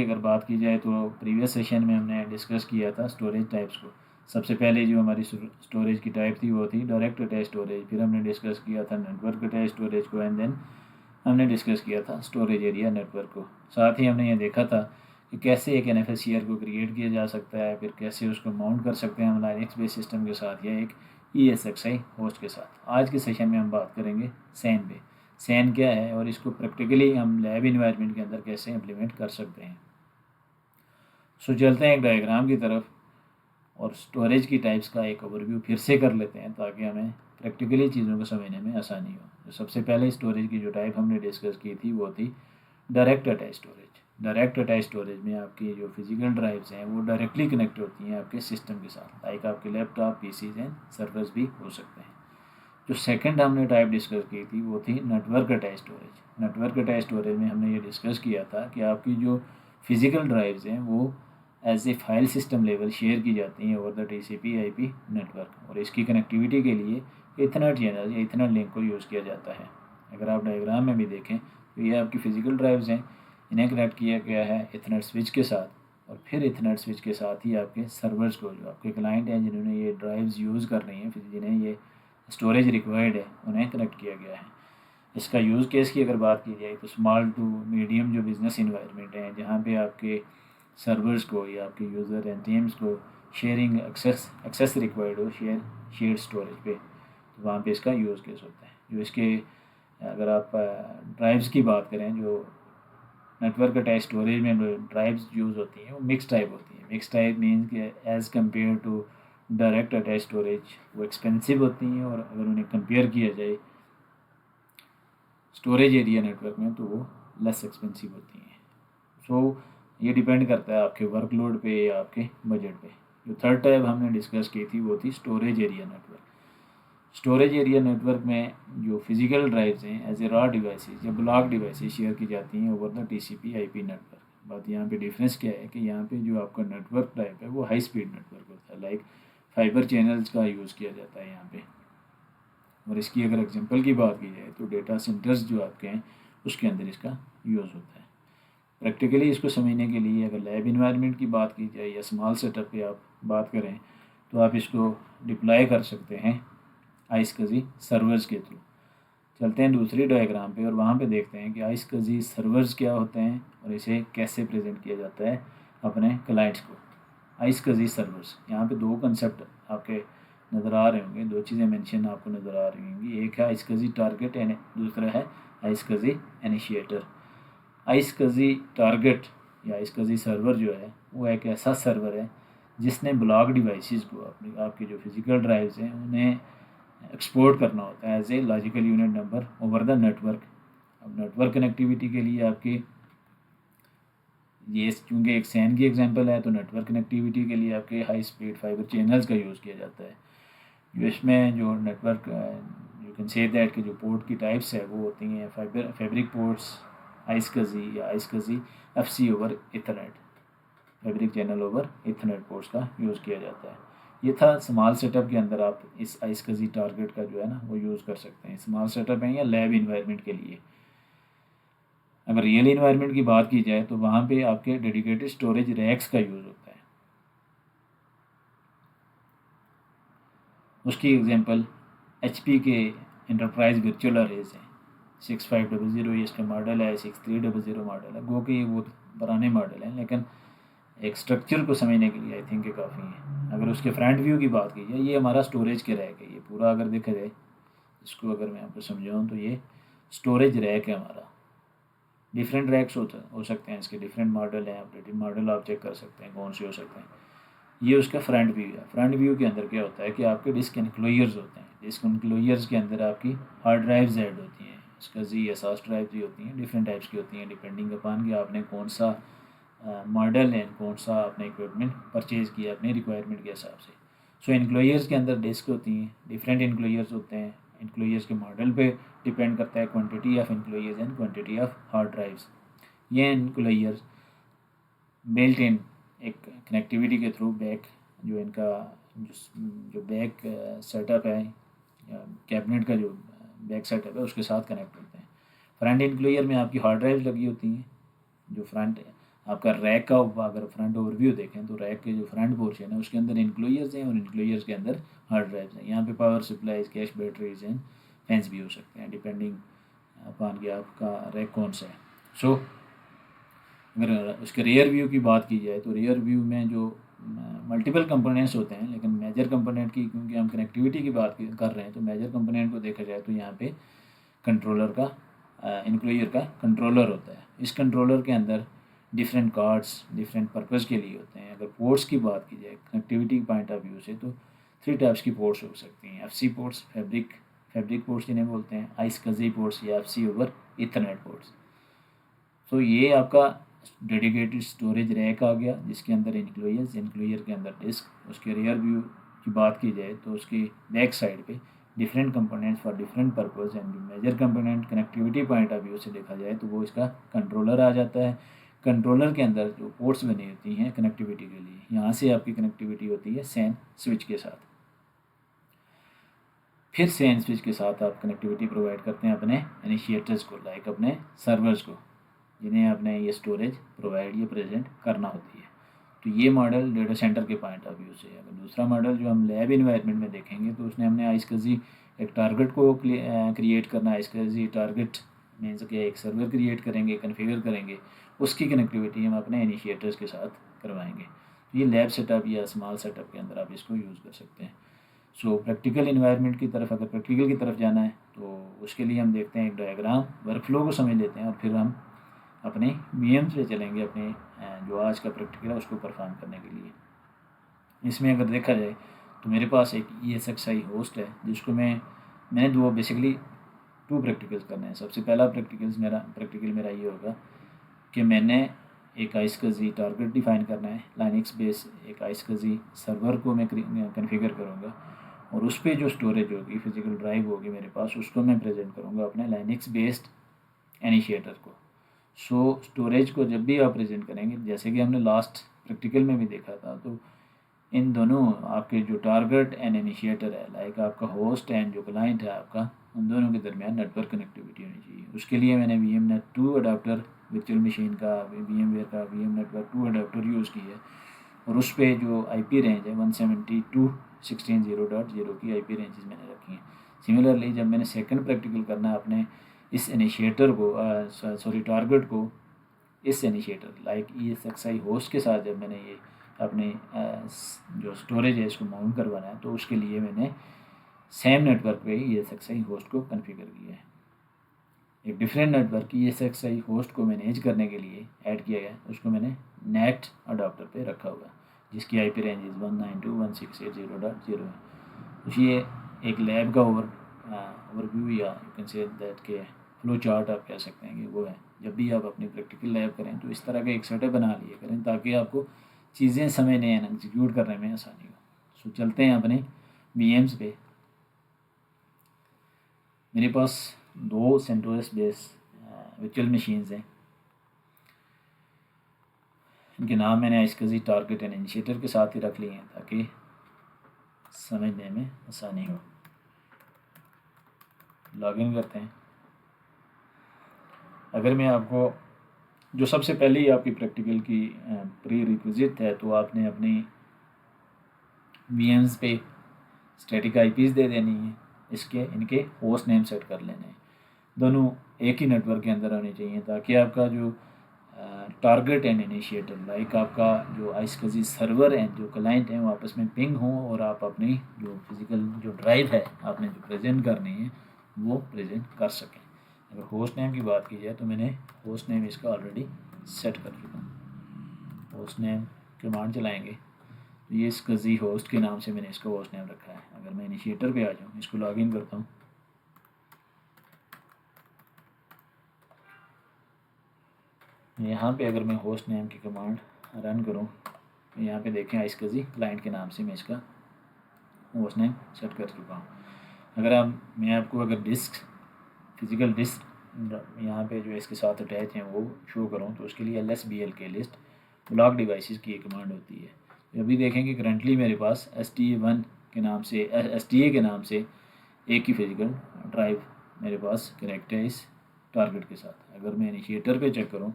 अगर बात की जाए तो प्रीवियस सेशन में हमने डिस्कस किया था स्टोरेज टाइप्स को। सबसे पहले जो हमारी स्टोरेज की टाइप थी वो थी डायरेक्ट अटैच स्टोरेज, फिर हमने डिस्कस किया था नेटवर्क अटैच स्टोरेज को, एंड देन हमने डिस्कस किया था स्टोरेज एरिया नेटवर्क को। साथ ही हमने ये देखा था कि कैसे एक NFS को क्रिएट किया जा सकता है, फिर कैसे उसको माउंट कर सकते हैं हम लाइनक्स बेस सिस्टम के साथ या एक ESXi होस्ट के साथ। आज के सेशन में हम बात करेंगे सैन पे। सैन क्या है और इसको प्रैक्टिकली हम लैब इन्वायरमेंट के अंदर कैसे इम्प्लीमेंट कर सकते हैं। सो चलते हैं एक डायग्राम की तरफ और स्टोरेज की टाइप्स का एक ओवरव्यू फिर से कर लेते हैं ताकि हमें प्रैक्टिकली चीज़ों को समझने में आसानी हो। तो सबसे पहले स्टोरेज की जो टाइप हमने डिस्कस की थी वो थी direct attach storage. Direct attach storage में आपकी जो फिजिकल ड्राइव्स हैं वो डायरेक्टली कनेक्ट होती हैं आपके सिस्टम के साथ, लाइक आपके लैपटॉप, PCs एंड सर्वर्स भी हो सकते हैं। जो सेकंड हमने टाइप डिस्कस की थी वो थी network attach storage. Network attach storage में हमने ये डिस्कस किया था कि आपकी जो फिजिकल ड्राइव्स हैं वो as a file system level share की जाती हैं ओवर द TCP/IP नेटवर्क, और इसकी कनेक्टिविटी के लिए इथरनेट चैनल या इथरनेट लिंक को यूज़ किया जाता है। अगर आप डायग्राम में भी देखें तो ये आपकी फ़िज़िकल ड्राइव्स हैं, इन्हें कनेक्ट किया गया है इथरनेट स्विच के साथ, और फिर इथरनेट स्विच के साथ ही आपके सर्वर्स को, जो आपके क्लाइंट हैं जिन्होंने ये ड्राइव्स यूज़ कर रही हैं, फिर जिन्हें ये स्टोरेज रिक्वायर्ड है, उन्हें कनेक्ट किया गया है। इसका यूज़ केस की अगर बात की जाए तो स्मॉल टू मीडियम जो बिज़नेस इन्वायरमेंट है जहाँ पे आपके सर्वर्स को या आपके यूज़र एंड टीम्स को शेयरिंग एक्सेस रिक्वायर्ड हो शेयर स्टोरेज पे, तो वहाँ पे इसका यूज़ केस होता है। जो इसके अगर आप ड्राइव्स की बात करें, जो नेटवर्क अटैच स्टोरेज में ड्राइव्स यूज़ होती हैं वो मिक्स टाइप होती हैं। मिक्स टाइप मीन्स कि as compare to direct attach storage वो एक्सपेंसिव होती हैं, और अगर उन्हें कंपेयर किया जाए स्टोरेज एरिया नेटवर्क में तो वो लेस एक्सपेंसिव होती हैं। सो ये डिपेंड करता है आपके वर्कलोड पे या आपके बजट पे। जो थर्ड टाइप हमने डिस्कस की थी वो थी storage area network. Storage area network में जो फिजिकल ड्राइव्स हैं एज ए रॉ डिवाइसेस या ब्लॉक डिवाइसेस शेयर की जाती हैं ओवर द TCP/IP नेटवर्क। बात यहाँ पे डिफरेंस क्या है कि यहाँ पे जो आपका नेटवर्क टाइप है वो हाई स्पीड नेटवर्क होता है, लाइक फाइबर चैनल्स का यूज़ किया जाता है यहाँ पे। और इसकी अगर एग्जांपल की बात की जाए तो डेटा सेंटर्स जो आपके हैं उसके अंदर इसका यूज़ होता है। प्रैक्टिकली इसको समझने के लिए अगर लैब इन्वायरमेंट की बात की जाए या स्मॉल सेटअप की आप बात करें तो आप इसको डिप्लॉय कर सकते हैं iSCSI सर्वर्स के थ्रू। चलते हैं दूसरी डायग्राम पे और वहाँ पे देखते हैं कि iSCSI सर्वर्स क्या होते हैं और इसे कैसे प्रेजेंट किया जाता है अपने क्लाइंट्स को। iSCSI सर्वर्स, यहाँ पे दो कंसेप्ट आपके नज़र आ रहे होंगे, दो चीज़ें मेंशन आपको नज़र आ रही होंगी। एक है iSCSI टारगेट एंड दूसरा है iSCSI इनिशिएटर। iSCSI टारगेट या iSCSI सर्वर जो है वो एक ऐसा सर्वर है जिसने ब्लॉक डिवाइसेस को अपनी आपकी जो फिजिकल ड्राइव्स हैं उन्हें एक्सपोर्ट करना होता है as a logical unit number over the network. अब नेटवर्क कनेक्टिविटी के लिए आपके ये चूँकि एक सैन की एग्जांपल है तो नेटवर्क कनेक्टिविटी के लिए आपके हाई स्पीड फाइबर चैनल्स का यूज़ किया जाता है। जो इसमें जो network you can say that कि जो पोर्ट की टाइप्स है वो होती हैं फैब्रिक पोर्ट्स, iSCSI या iSCSI FC over Ethernet, fabric channel over Ethernet ports का यूज़ किया जाता है। ये था स्मॉल सेटअप के अंदर आप इस iSCSI टारगेट का जो है ना वो यूज़ कर सकते हैं। स्मॉल सेटअप है या लैब इन्वायरमेंट के लिए। अगर रियल इन्वायरमेंट की बात की जाए तो वहाँ पे आपके डेडिकेटेड स्टोरेज रैक्स का यूज़ होता है। उसकी एग्जांपल HP के इंटरप्राइज वर्चुअल अरेज हैं। 6500 ये इसका मॉडल है, 6300 मॉडल है। गो कि ये बहुत पुराने मॉडल हैं लेकिन एक स्ट्रक्चर को समझने के लिए आई थिंक ये काफ़ी है। अगर उसके फ्रंट व्यू की बात की जाए, ये हमारा स्टोरेज के रैक है। ये पूरा अगर देखा जाए इसको अगर मैं आपको समझाऊँ तो ये स्टोरेज रैक है हमारा। डिफरेंट रैक्स हो सकते हैं, इसके डिफरेंट मॉडल हैं, अपडेटेड मॉडल आप चेक कर सकते हैं कौन से हो सकते हैं। ये उसका फ्रंट व्यू है। फ्रंट व्यू के अंदर क्या होता है कि आपके डिस्क एनक्लोजर्स होते हैं। डिस्क एनक्लोजर्स के अंदर आपकी हार्ड ड्राइव्स ऐड होती हैं। इसका SATA ड्राइव भी होती हैं, डिफरेंट टाइप्स की होती हैं डिपेंडिंग अपॉन कि आपने कौन सा मॉडल है, कौन सा आपने इक्विपमेंट परचेज़ किया अपने रिक्वायरमेंट के हिसाब से। सो एनक्लोजर्स के अंदर डिस्क होती हैं, डिफरेंट एनक्लोजर्स होते हैं। एनक्लोजर्स के मॉडल पे डिपेंड करता है quantity of enclosures and quantity of hard drives. ये एनक्लोजर्स बिल्ट इन एक कनेक्टिविटी के थ्रू बैक जो इनका जो बैक सेटअप है, कैबिनेट का जो बैक सेटअप है उसके साथ कनेक्ट होते हैं। फ्रंट एनक्लोजर में आपकी हार्ड ड्राइव लगी होती हैं। जो फ्रंट आपका रैक का अगर फ्रंट ओवरव्यू देखें तो रैक के जो फ्रंट पोर्शन है उसके अंदर इंक्लोजर्स हैं और इंक्लोजर्स के अंदर हार्ड ड्राइव्स हैं। यहाँ पे power supplies, cash batteries and fans भी हो सकते हैं डिपेंडिंग अपॉन कि आपका रैक कौन सा है। सो अगर उसके रियर व्यू की बात की जाए तो रियर व्यू में जो मल्टीपल कंपोनेंट्स होते हैं, लेकिन मेजर कंपोनेंट की क्योंकि हम कनेक्टिविटी की बात कर रहे हैं तो मेजर कंपोनेंट को देखा जाए तो यहाँ पे कंट्रोलर का इंक्लोजर का कंट्रोलर होता है। इस कंट्रोलर के अंदर डिफरेंट कार्ड्स डिफरेंट पर्पज़ के लिए होते हैं। अगर पोर्ट्स की बात की जाए कनेक्टिविटी पॉइंट ऑफ व्यू से तो 3 टाइप्स की पोर्ट्स हो सकती हैं। एफसी पोर्ट्स, फैब्रिक पोर्ट्स जिन्हें बोलते हैं, आइसकजी पोर्ट्स या एफसी ओवर ईथरनेट पोर्ट्स। तो ये आपका डेडिकेटेड स्टोरेज रैक आ गया जिसके अंदर इंक्लोजर के अंदर डिस्क। उसके रियर व्यू की बात की जाए तो उसकी बैक साइड पे different components for different purpose and major component connectivity point of view से देखा जाए तो वो इसका कंट्रोलर आ जाता है। कंट्रोलर के अंदर जो पोर्ट्स बनी होती हैं कनेक्टिविटी के लिए, यहाँ से आपकी कनेक्टिविटी होती है सैन स्विच के साथ। फिर सैन स्विच के साथ आप कनेक्टिविटी प्रोवाइड करते हैं अपने इनिशिएटर्स को, लाइक अपने सर्वर्स को, जिन्हें आपने ये स्टोरेज प्रोवाइड या प्रेजेंट करना होती है। तो ये मॉडल डेटा सेंटर के पॉइंट ऑफ व्यू से। अगर दूसरा मॉडल जो हम लैब इन्वायरमेंट में देखेंगे तो उसने हमने आइसकजी एक टारगेट को क्रिएट करना है। आइसकजी टारगेट मीन्स कि एक सर्वर क्रिएट करेंगे, कन्फिगर करेंगे, उसकी कनेक्टिविटी हम अपने इनिशिएटर्स के साथ करवाएंगे। तो ये लैब सेटअप या स्मॉल सेटअप के अंदर आप इसको यूज़ कर सकते हैं। सो प्रैक्टिकल इन्वायरमेंट की तरफ, अगर प्रैक्टिकल की तरफ जाना है तो उसके लिए हम देखते हैं एक डायग्राम, वर्कफ्लो को समझ लेते हैं और फिर हम अपने वीएम्स पे चलेंगे अपने जो आज का प्रैक्टिकल है उसको परफॉर्म करने के लिए। इसमें अगर देखा जाए तो मेरे पास एक ESXi होस्ट है जिसको मैंने बेसिकली 2 प्रैक्टिकल्स करने हैं। सबसे पहला प्रैक्टिकल मेरा ये होगा कि मैंने एक आइसकजी टारगेट डिफाइन करना है, लाइनक्स बेस एक आइसकजी सर्वर को मैं कन्फिगर करूँगा और उस पर जो स्टोरेज होगी, फिजिकल ड्राइव होगी मेरे पास, उसको मैं प्रेजेंट करूँगा अपने लाइनक्स बेस्ड इनिशिएटर को। सो स्टोरेज को जब भी आप प्रेजेंट करेंगे, जैसे कि हमने लास्ट प्रैक्टिकल में भी देखा था, तो इन दोनों आपके जो टारगेट एंड इनिशिएटर है, लाइक आपका होस्ट एंड जो क्लाइंट है आपका, उन दोनों के दरमियान नेटवर्क कनेक्टिविटी होनी चाहिए। उसके लिए मैंने VMnet 2 अडाप्टर वर्चुअल मशीन का, VMware का VM नेटवर्क 2 अडाप्टर यूज़ किया है और उस पर जो IP रेंज है 172.16.0.0 की IP रेंजेस मैंने रखी हैं। सिमिलरली जब मैंने सेकंड प्रैक्टिकल करना है अपने इस इनिशिएटर को टारगेट को इस इनिशिएटर लाइक ESXi होस्ट के साथ जब मैंने ये अपने जो स्टोरेज है इसको माउंट करवाना है तो उसके लिए मैंने सेम नेटवर्क पे ESXi होस्ट को कॉन्फ़िगर किया है। एक डिफरेंट नेटवर्क ESXi होस्ट को मैनेज करने के लिए ऐड किया गया, उसको मैंने नेट अडाप्टर पे रखा हुआ है जिसकी IP रेंज 192.168.0.0 है। तो ये एक लैब का ओवरव्यू या यू कैन से दैट के फ्लो चार्ट आप कह सकते हैं कि वो है। जब भी आप अपनी प्रैक्टिकल लैब करें तो इस तरह का एक सेटअप बना लिया करें ताकि आपको चीज़ें समझने एंड एग्जीक्यूट करने में आसानी हो। सो चलते हैं अपने VMs पे। मेरे पास 2 सेंटोरस बेस वर्चुअल मशीन्स हैं। इनके नाम मैंने आइसकजी टारगेट एंड इनिशिएटर के साथ ही रख लिए हैं ताकि समझने में आसानी हो। लॉगिन करते हैं। अगर मैं आपको जो सबसे पहले ही आपकी प्रैक्टिकल की प्री रिक्विजिट है तो आपने अपनी VMs पे स्टैटिक IPs दे देनी है, इनके होस्ट नेम सेट कर लेने हैं। दोनों एक ही नेटवर्क के अंदर होने चाहिए ताकि आपका जो टारगेट एंड इनिशिएटर लाइक आपका जो आइसकजी सर्वर एंड जो क्लाइंट हैं वो आपस में पिंग हों और आप अपनी जो फिज़िकल जो ड्राइव है आपने जो प्रेजेंट करनी है वो प्रेजेंट कर सकें। अगर होस्ट नेम की बात की जाए तो मैंने होस्ट नेम इसका ऑलरेडी सेट कर चुका हूँ। होस्ट नेम कमांड चलाएंगे तो ये स्कजी होस्ट के नाम से मैंने इसका होस्ट नेम रखा है। अगर मैं इनिशिएटर पे आ जाऊँ, इसको लॉगिन करता हूँ, यहाँ पे अगर मैं होस्ट नेम की कमांड रन करूँ तो यहाँ पे देखें आइसकजी क्लाइंट के नाम से मैं इसका होस्ट नेम सेट कर चुका हूँ। अगर मैं आपको अगर फिज़िकल डिस्क यहाँ पे जो इसके साथ अटैच हैं वो शो करूँ तो उसके लिए LSBLK लिस्ट ब्लॉक डिवाइसेस की एक कमांड होती है। अभी देखेंगे करंटली मेरे पास STA के नाम से एक ही फिज़िकल ड्राइव मेरे पास कनेक्ट है इस टारगेट के साथ। अगर मैं इनिशिएटर पे चेक करूँ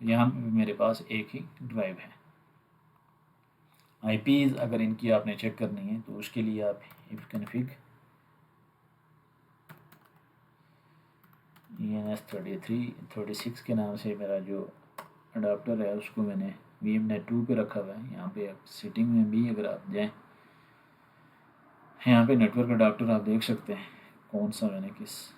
यहाँ पे मेरे पास एक ही ड्राइव है। आईपीज़ अगर इनकी आपने चेक करनी है तो उसके लिए आप इफ कन्फिग ENS3336 के नाम से मेरा जो अडाप्टर है उसको मैंने VMnet2 पे रखा हुआ है। यहाँ पे सेटिंग में भी अगर आप जाएँ, यहाँ पे नेटवर्क अडाप्टर आप देख सकते हैं कौन सा मैंने किस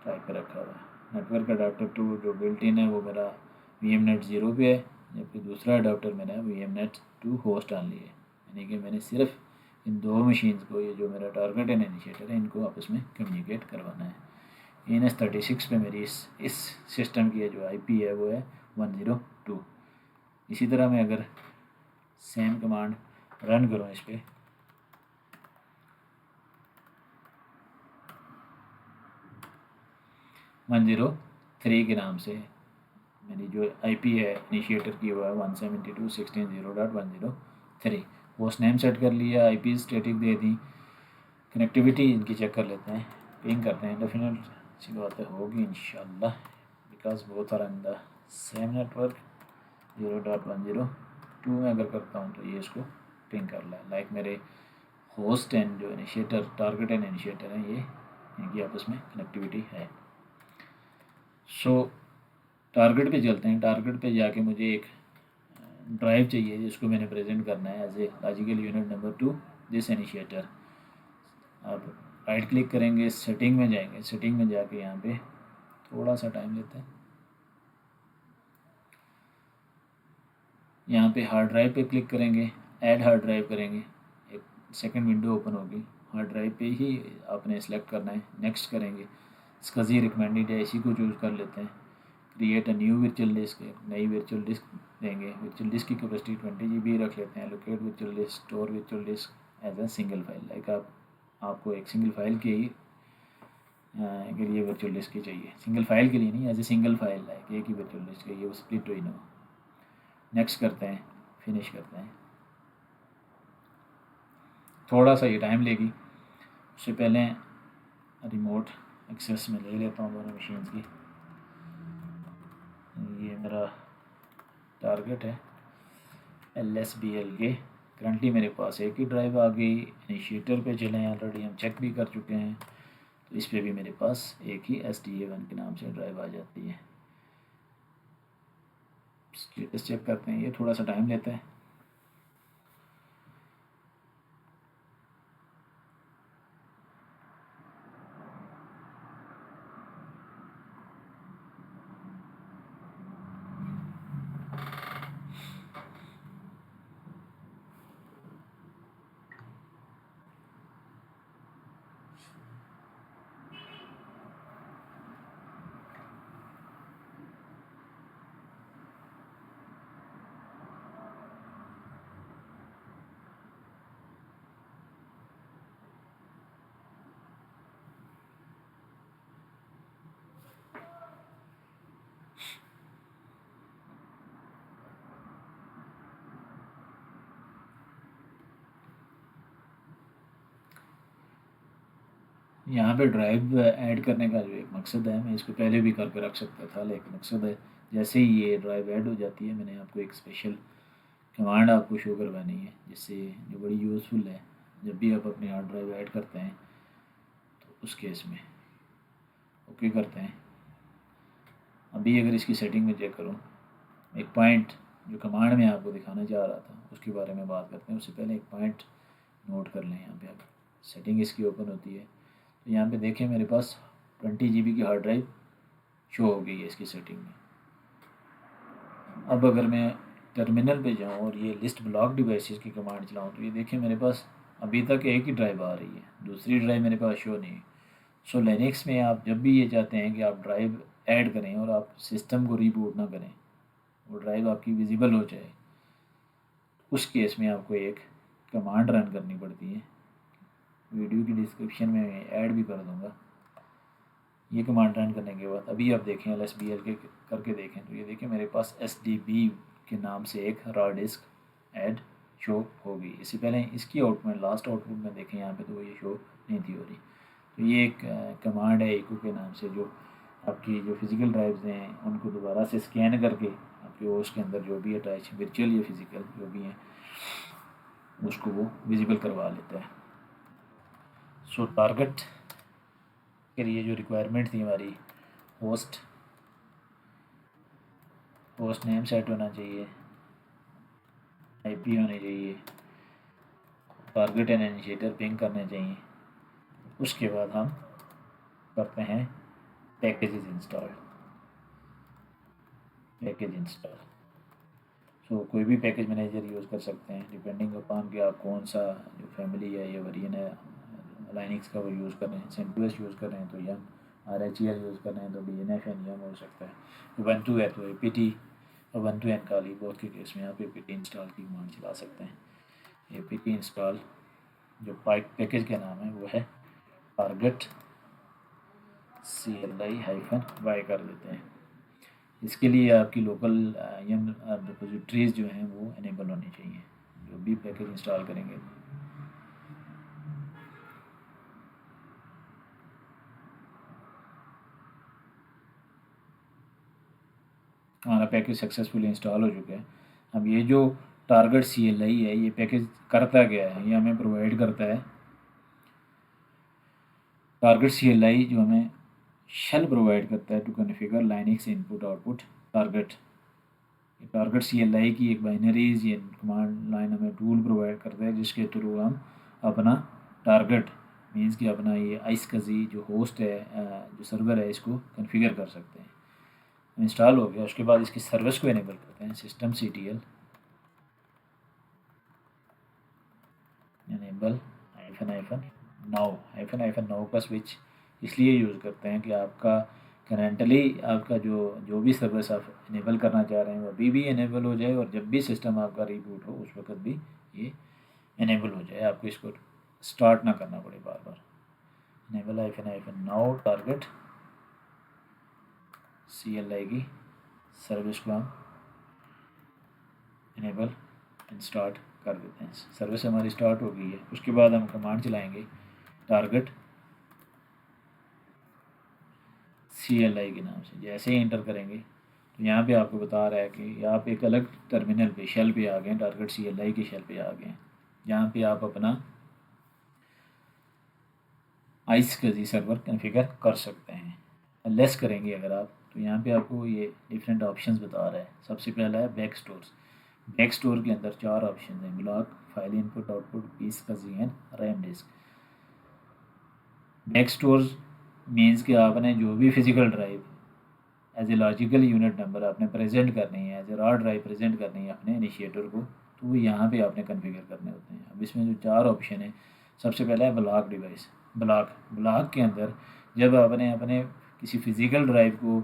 टाइप पे रखा हुआ है। नेटवर्क अडाप्टर 2 जो बिल्ट इन है वो मेरा VMnet0 पे है, जबकि दूसरा अडाप्टर मैंने VMnet2 होस्ट ऑनली है। यानी कि मैंने सिर्फ इन दो मशीन्स को, ये जो मेरा टारगेट एंड इनिशिएटर है, इनको आपस में कम्युनिकेट करवाना है। ENS36 पे मेरी इस सिस्टम की जो IP है वो है 102। इसी तरह मैं अगर सेम कमांड रन करूँ इस पर, 103 के नाम से मेरी जो IP है इनिशिएटर की वो है 172.16.0.103। होस्ट नेम सेट कर लिया, IP स्टैटिक दे दी। कनेक्टिविटी इनकी चेक कर लेते हैं, पिंग करते हैं। डेफिनेट सी बात होगी इंशाल्लाह, because both are in the same network. 0.102 में अगर करता हूँ तो ये इसको पिंग कर रहा है। लाइक मेरे होस्ट एंड जो इनिशिएटर, टारगेट एंड इनिशिएटर हैं, ये इनकी आपस में कनेक्टिविटी है। सो टारगेट पे चलते हैं। टारगेट पे जाके मुझे एक ड्राइव चाहिए जिसको मैंने प्रेजेंट करना है as a logical unit number 2 this initiator. अब राइट क्लिक करेंगे, सेटिंग में जाएंगे। सेटिंग में जाके यहाँ पे थोड़ा सा टाइम लेते हैं। यहाँ पे हार्ड ड्राइव पे क्लिक करेंगे, ऐड हार्ड ड्राइव करेंगे, एक सेकंड विंडो ओपन होगी। हार्ड ड्राइव पे ही आपने सेलेक्ट करना है। नेक्स्ट करेंगे, इसका जी रिकमेंडेड है, इसी को चूज़ कर लेते हैं। Create a new virtual disk, नई वर्चुअल डिस्क देंगे। वर्चुअल डिस्क की कैपेसिटी 20 GB रख लेते हैं। Locate virtual disk, store virtual disk as a single file. Like आपको एक सिंगल फाइल के ही के लिए वर्चुअल डिस्क की चाहिए, सिंगल फाइल के लिए नहीं, as a single file like एक ही वर्चुअल डिस्क है, ये वो स्प्लिट हुई ना। नेक्स्ट करते हैं, फिनिश करते हैं। थोड़ा सा ये टाइम लेगी। उससे पहले रिमोट एक्सेस में ले लेता हूँ दोनों मशीन्स की। ये मेरा टारगेट है LSBL करंटली मेरे पास एक ही ड्राइव आ गई। इनिशिएटर पे चले, ऑलरेडी हम चेक भी कर चुके हैं, तो इस पे भी मेरे पास एक ही SDA1 के नाम से ड्राइव आ जाती है। स्टेटस चेक करते हैं, ये थोड़ा सा टाइम लेता है। यहाँ पे ड्राइव ऐड करने का जो एक मकसद है, मैं इसको पहले भी करके रख सकता था, लेकिन मकसद है जैसे ही ये ड्राइव ऐड हो जाती है, मैंने आपको एक स्पेशल कमांड आपको शो करवानी है, जिससे जो बड़ी यूज़फुल है। जब भी आप अपनी हार्ड ड्राइव ऐड करते हैं तो उस केस में ओके करते हैं। अभी अगर इसकी सेटिंग में चेक करूँ, एक पॉइंट जो कमांड में आपको दिखाना चाह रहा था उसके बारे में बात करते हैं। उससे पहले एक पॉइंट नोट कर लें। यहाँ पे अगर सेटिंग इसकी ओपन होती है तो यहाँ पे देखें मेरे पास 20 GB की हार्ड ड्राइव शो हो गई है इसकी सेटिंग में। अब अगर मैं टर्मिनल पे जाऊँ और ये लिस्ट ब्लॉक डिवाइसेस की कमांड चलाऊँ तो ये देखें मेरे पास अभी तक एक ही ड्राइव आ रही है, दूसरी ड्राइव मेरे पास शो नहीं। सो लिनक्स में आप जब भी ये चाहते हैं कि आप ड्राइव ऐड करें और आप सिस्टम को रीबूट ना करें, वो ड्राइव आपकी विजिबल हो जाए, उस केस में आपको एक कमांड रन करनी पड़ती है। वीडियो की डिस्क्रिप्शन में मैं ऐड भी कर दूंगा। ये कमांड रन करने के बाद अभी आप देखें LSBL के करके देखें तो ये देखें मेरे पास SDB के नाम से एक रॉ डिस्क ऐड शो होगी। इससे पहले इसकी आउटपुट, लास्ट आउटपुट में देखें यहाँ पे तो वो ये शो नहीं थी हो रही। तो ये एक कमांड है इको के नाम से जो आपकी जो फिज़िकल ड्राइव्स हैं उनको दोबारा से स्कैन करके आपके होस्ट के अंदर जो भी अटैच वर्चुअल या फिज़िकल जो भी हैं उसको वो विजिबल करवा लेता है। सो टारगेट के लिए जो रिक्वायरमेंट थी हमारी, होस्ट नेम सेट होना चाहिए, आईपी होनी चाहिए, टारगेट एंड इनिशिएटर पिंग करने चाहिए। उसके बाद हम करते हैं पैकेज इंस्टॉल। सो कोई भी पैकेज मैनेजर यूज़ कर सकते हैं डिपेंडिंग अपॉन कि आप कौन सा जो फैमिली है या वेरिएंट है लाइनिक्स का वो यूज़ कर रहे हैं। सेंटोस यूज़ कर रहे हैं तो यम, RHEL यूज़ कर रहे हैं तो DNF एंड यम हो सकता है। उबंटू है तो APT, Ubuntu and Kali both के केस में आप APT इंस्टॉल की कमांड चला सकते हैं। APT इंस्टॉल जो पैकेज का नाम है वो है टारगेट CLI-Y कर देते हैं। इसके लिए आपकी लोकल यम रिपोजिटरीज जो हैं वो इनेबल होनी चाहिए जो भी पैकेज इंस्टॉल करेंगे। हमारा पैकेज सक्सेसफुली इंस्टॉल हो चुका है। अब ये जो टारगेट CLI है ये पैकेज करता क्या है, ये हमें प्रोवाइड करता है। टारगेट CLI जो हमें शेल प्रोवाइड करता है to configure Linux input output target. Target CLI की एक बाइनरीज ये कमांड लाइन हमें टूल प्रोवाइड करता है जिसके थ्रू हम अपना टारगेट मीन्स कि अपना ये iSCSI जो होस्ट है जो सर्वर है इसको कॉन्फ़िगर कर सकते हैं। इंस्टॉल हो गया उसके बाद इसकी सर्विस को इनेबल करते हैं। systemctl इनेबल -नाउ का स्विच इसलिए यूज़ करते हैं कि आपका करेंटली आपका जो भी सर्विस आप इनेबल करना चाह रहे हैं वो अभी भी इनेबल हो जाए और जब भी सिस्टम आपका रीबूट हो उस वक्त भी ये इनेबल हो जाए, आपको इसको स्टार्ट ना करना पड़े बार बार। इनेबल -नाउ टारगेट CLI की सर्विस को हम इनेबल एंड स्टार्ट कर देते हैं। सर्विस हमारी स्टार्ट हो गई है। उसके बाद हम कमांड चलाएंगे टारगेट CLI के नाम से। जैसे ही इंटर करेंगे तो यहाँ पे आपको बता रहा है कि आप एक अलग टर्मिनल पे शेल पे आ गए, टारगेट CLI के शेल पे आ गए हैं जहाँ पे आप अपना iSCSI सर्वर कॉन्फ़िगर कर सकते हैं। लेस करेंगे अगर आप तो यहाँ पे आपको ये डिफरेंट ऑप्शंस बता रहा है। सबसे पहला है बैक स्टोर के अंदर 4 ऑप्शन हैं, block, file input output, iSCSI and RAM disk. Back store means कि आपने जो भी physical drive as a logical unit number आपने प्रेजेंट करनी है, as a raw drive present करनी है अपने इनिशिएटर को, तो वो यहाँ पे आपने कॉन्फ़िगर करने होते हैं। अब इसमें जो 4 ऑप्शन है, सबसे पहला है ब्लॉक डिवाइस। ब्लॉक के अंदर जब आपने अपने किसी फिज़िकल ड्राइव को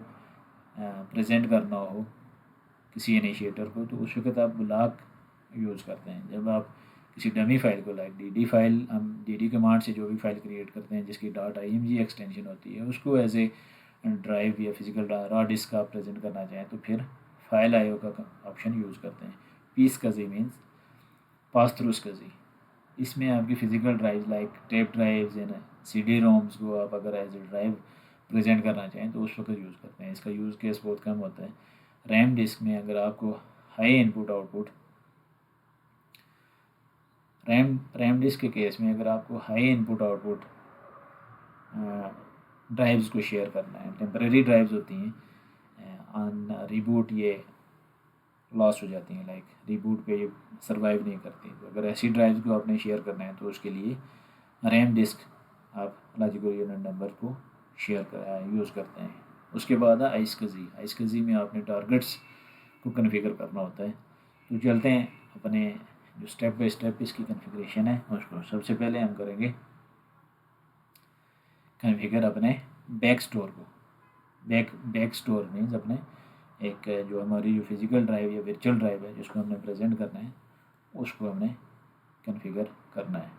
प्रेजेंट करना हो किसी इनिशिएटर को तो उस वक्त आप ब्लॉक यूज़ करते हैं। जब आप किसी डमी फाइल को लाइक DD फाइल, हम DD कमांड से जो भी फाइल क्रिएट करते हैं जिसकी .img एक्सटेंशन होती है उसको एज ए ड्राइव या फिज़िकल रॉ डिस्क आप प्रेजेंट करना चाहें तो फिर फाइल IO का ऑप्शन यूज़ करते हैं। pSCSI means pass through SCSI। इसमें आपकी physical drive like tape drives and CD-ROMs को आप अगर एज ए ड्राइव प्रेजेंट करना चाहें तो उस वक्त यूज़ करते हैं। इसका यूज़ केस बहुत कम होता है। रैम डिस्क में अगर आपको high input output RAM disc के केस में अगर आपको हाई इनपुट आउटपुट ड्राइव्स को शेयर करना है, टेम्परेरी ड्राइव्स होती हैं ऑन रीबूट ये लॉस हो जाती हैं, लाइक रीबूट पे ये सर्वाइव नहीं करती। तो अगर ऐसी ड्राइव्स को आपने शेयर करना है तो उसके लिए रैम डिस्क आप लॉजिकल यूनिट नंबर को यूज़ करते हैं। उसके बाद है iSCSI में आपने टारगेट्स को कॉन्फ़िगर करना होता है। तो चलते हैं अपने जो स्टेप बाय स्टेप इसकी कॉन्फ़िगरेशन है उसको। सबसे पहले हम करेंगे कॉन्फ़िगर अपने बैक स्टोर को। बैक स्टोर मीन्स अपने एक जो हमारी जो फिज़िकल ड्राइव या वर्चुअल ड्राइव है जिसको हमने प्रेजेंट करना है उसको हमने कॉन्फ़िगर करना है।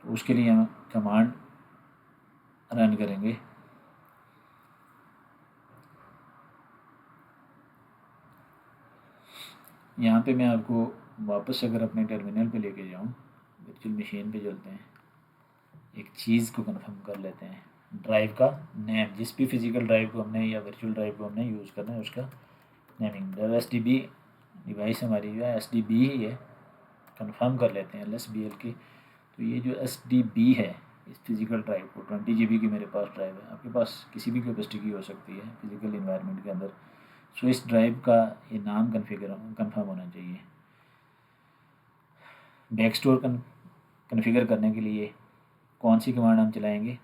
तो उसके लिए हम कमांड रन करेंगे यहाँ पे। मैं आपको वापस अगर अपने टर्मिनल पे लेके जाऊँ, वर्चुअल मशीन पे चलते हैं, एक चीज़ को कंफर्म कर लेते हैं। ड्राइव का नेम, जिस भी फिजिकल ड्राइव को हमने या वर्चुअल ड्राइव को हमने यूज़ करना है उसका नेमिंग। डेव SDB डिवाइस हमारी जो है SDB ही है, कंफर्म कर लेते हैं LSBL की। तो ये जो SDB है इस फिज़िकल ड्राइव को 20 GB की मेरे पास ड्राइव है, आपके पास किसी भी कैपेसिटी की हो सकती है फिज़िकल इन्वायरमेंट के अंदर। सो इस ड्राइव का ये नाम कंफर्म होना चाहिए। बैक स्टोर कन्फिगर करने के लिए कौन सी कमांड हम चलाएंगे?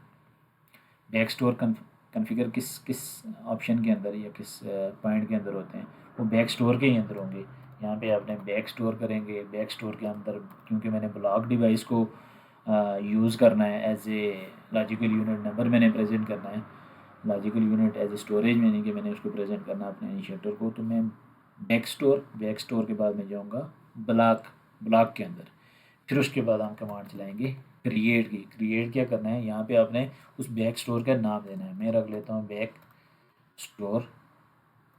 बैक स्टोर कन्फिगर किस ऑप्शन के अंदर या किस पॉइंट के अंदर होते हैं? वो बैक स्टोर के ही अंदर होंगे। यहाँ पे आपने बैक स्टोर करेंगे, बैक स्टोर के अंदर क्योंकि मैंने ब्लॉक डिवाइस को यूज़ करना है as a logical unit number मैंने प्रेजेंट करना है, logical unit as a storage में नहीं कि मैंने उसको प्रेजेंट करना अपने इनिशिएटर को। तो मैं बैक स्टोर के बाद मैं जाऊँगा ब्लॉक के अंदर। फिर उसके बाद हम कमांड चलाएंगे क्रिएट क्या करना है, यहाँ पे आपने उस बैक स्टोर का नाम देना है। मैं रख लेता हूँ बैक स्टोर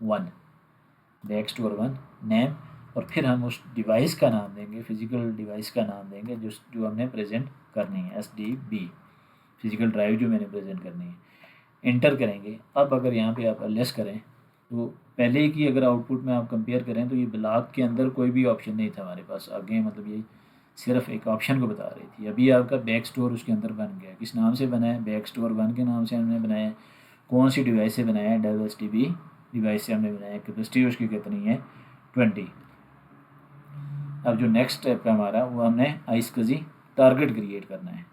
1 नेम, और फिर हम उस डिवाइस का नाम देंगे, फिजिकल डिवाइस का नाम देंगे जो हमने प्रेजेंट करनी है, SDB फिजिकल ड्राइव जो मैंने प्रेजेंट करनी है। एंटर करेंगे। अब अगर यहाँ पे आप लेस करें तो पहले की अगर आउटपुट में आप कंपेयर करें तो ये ब्लॉक के अंदर कोई भी ऑप्शन नहीं था हमारे पास आगे, मतलब ये सिर्फ एक ऑप्शन को बता रही थी। अभी आपका बैक स्टोर उसके अंदर बन गया। किस नाम से बना है? बैक स्टोर 1 के नाम से हमने बनाया है। कौन सी डिवाइस से बनाया है? डेव SDB डिवाइस से हमने बनाया है। कैपेसिटी उसकी कितनी है? 20। अब जो नेक्स्ट स्टेप है हमारा वो हमने iSCSI टारगेट क्रिएट करना है।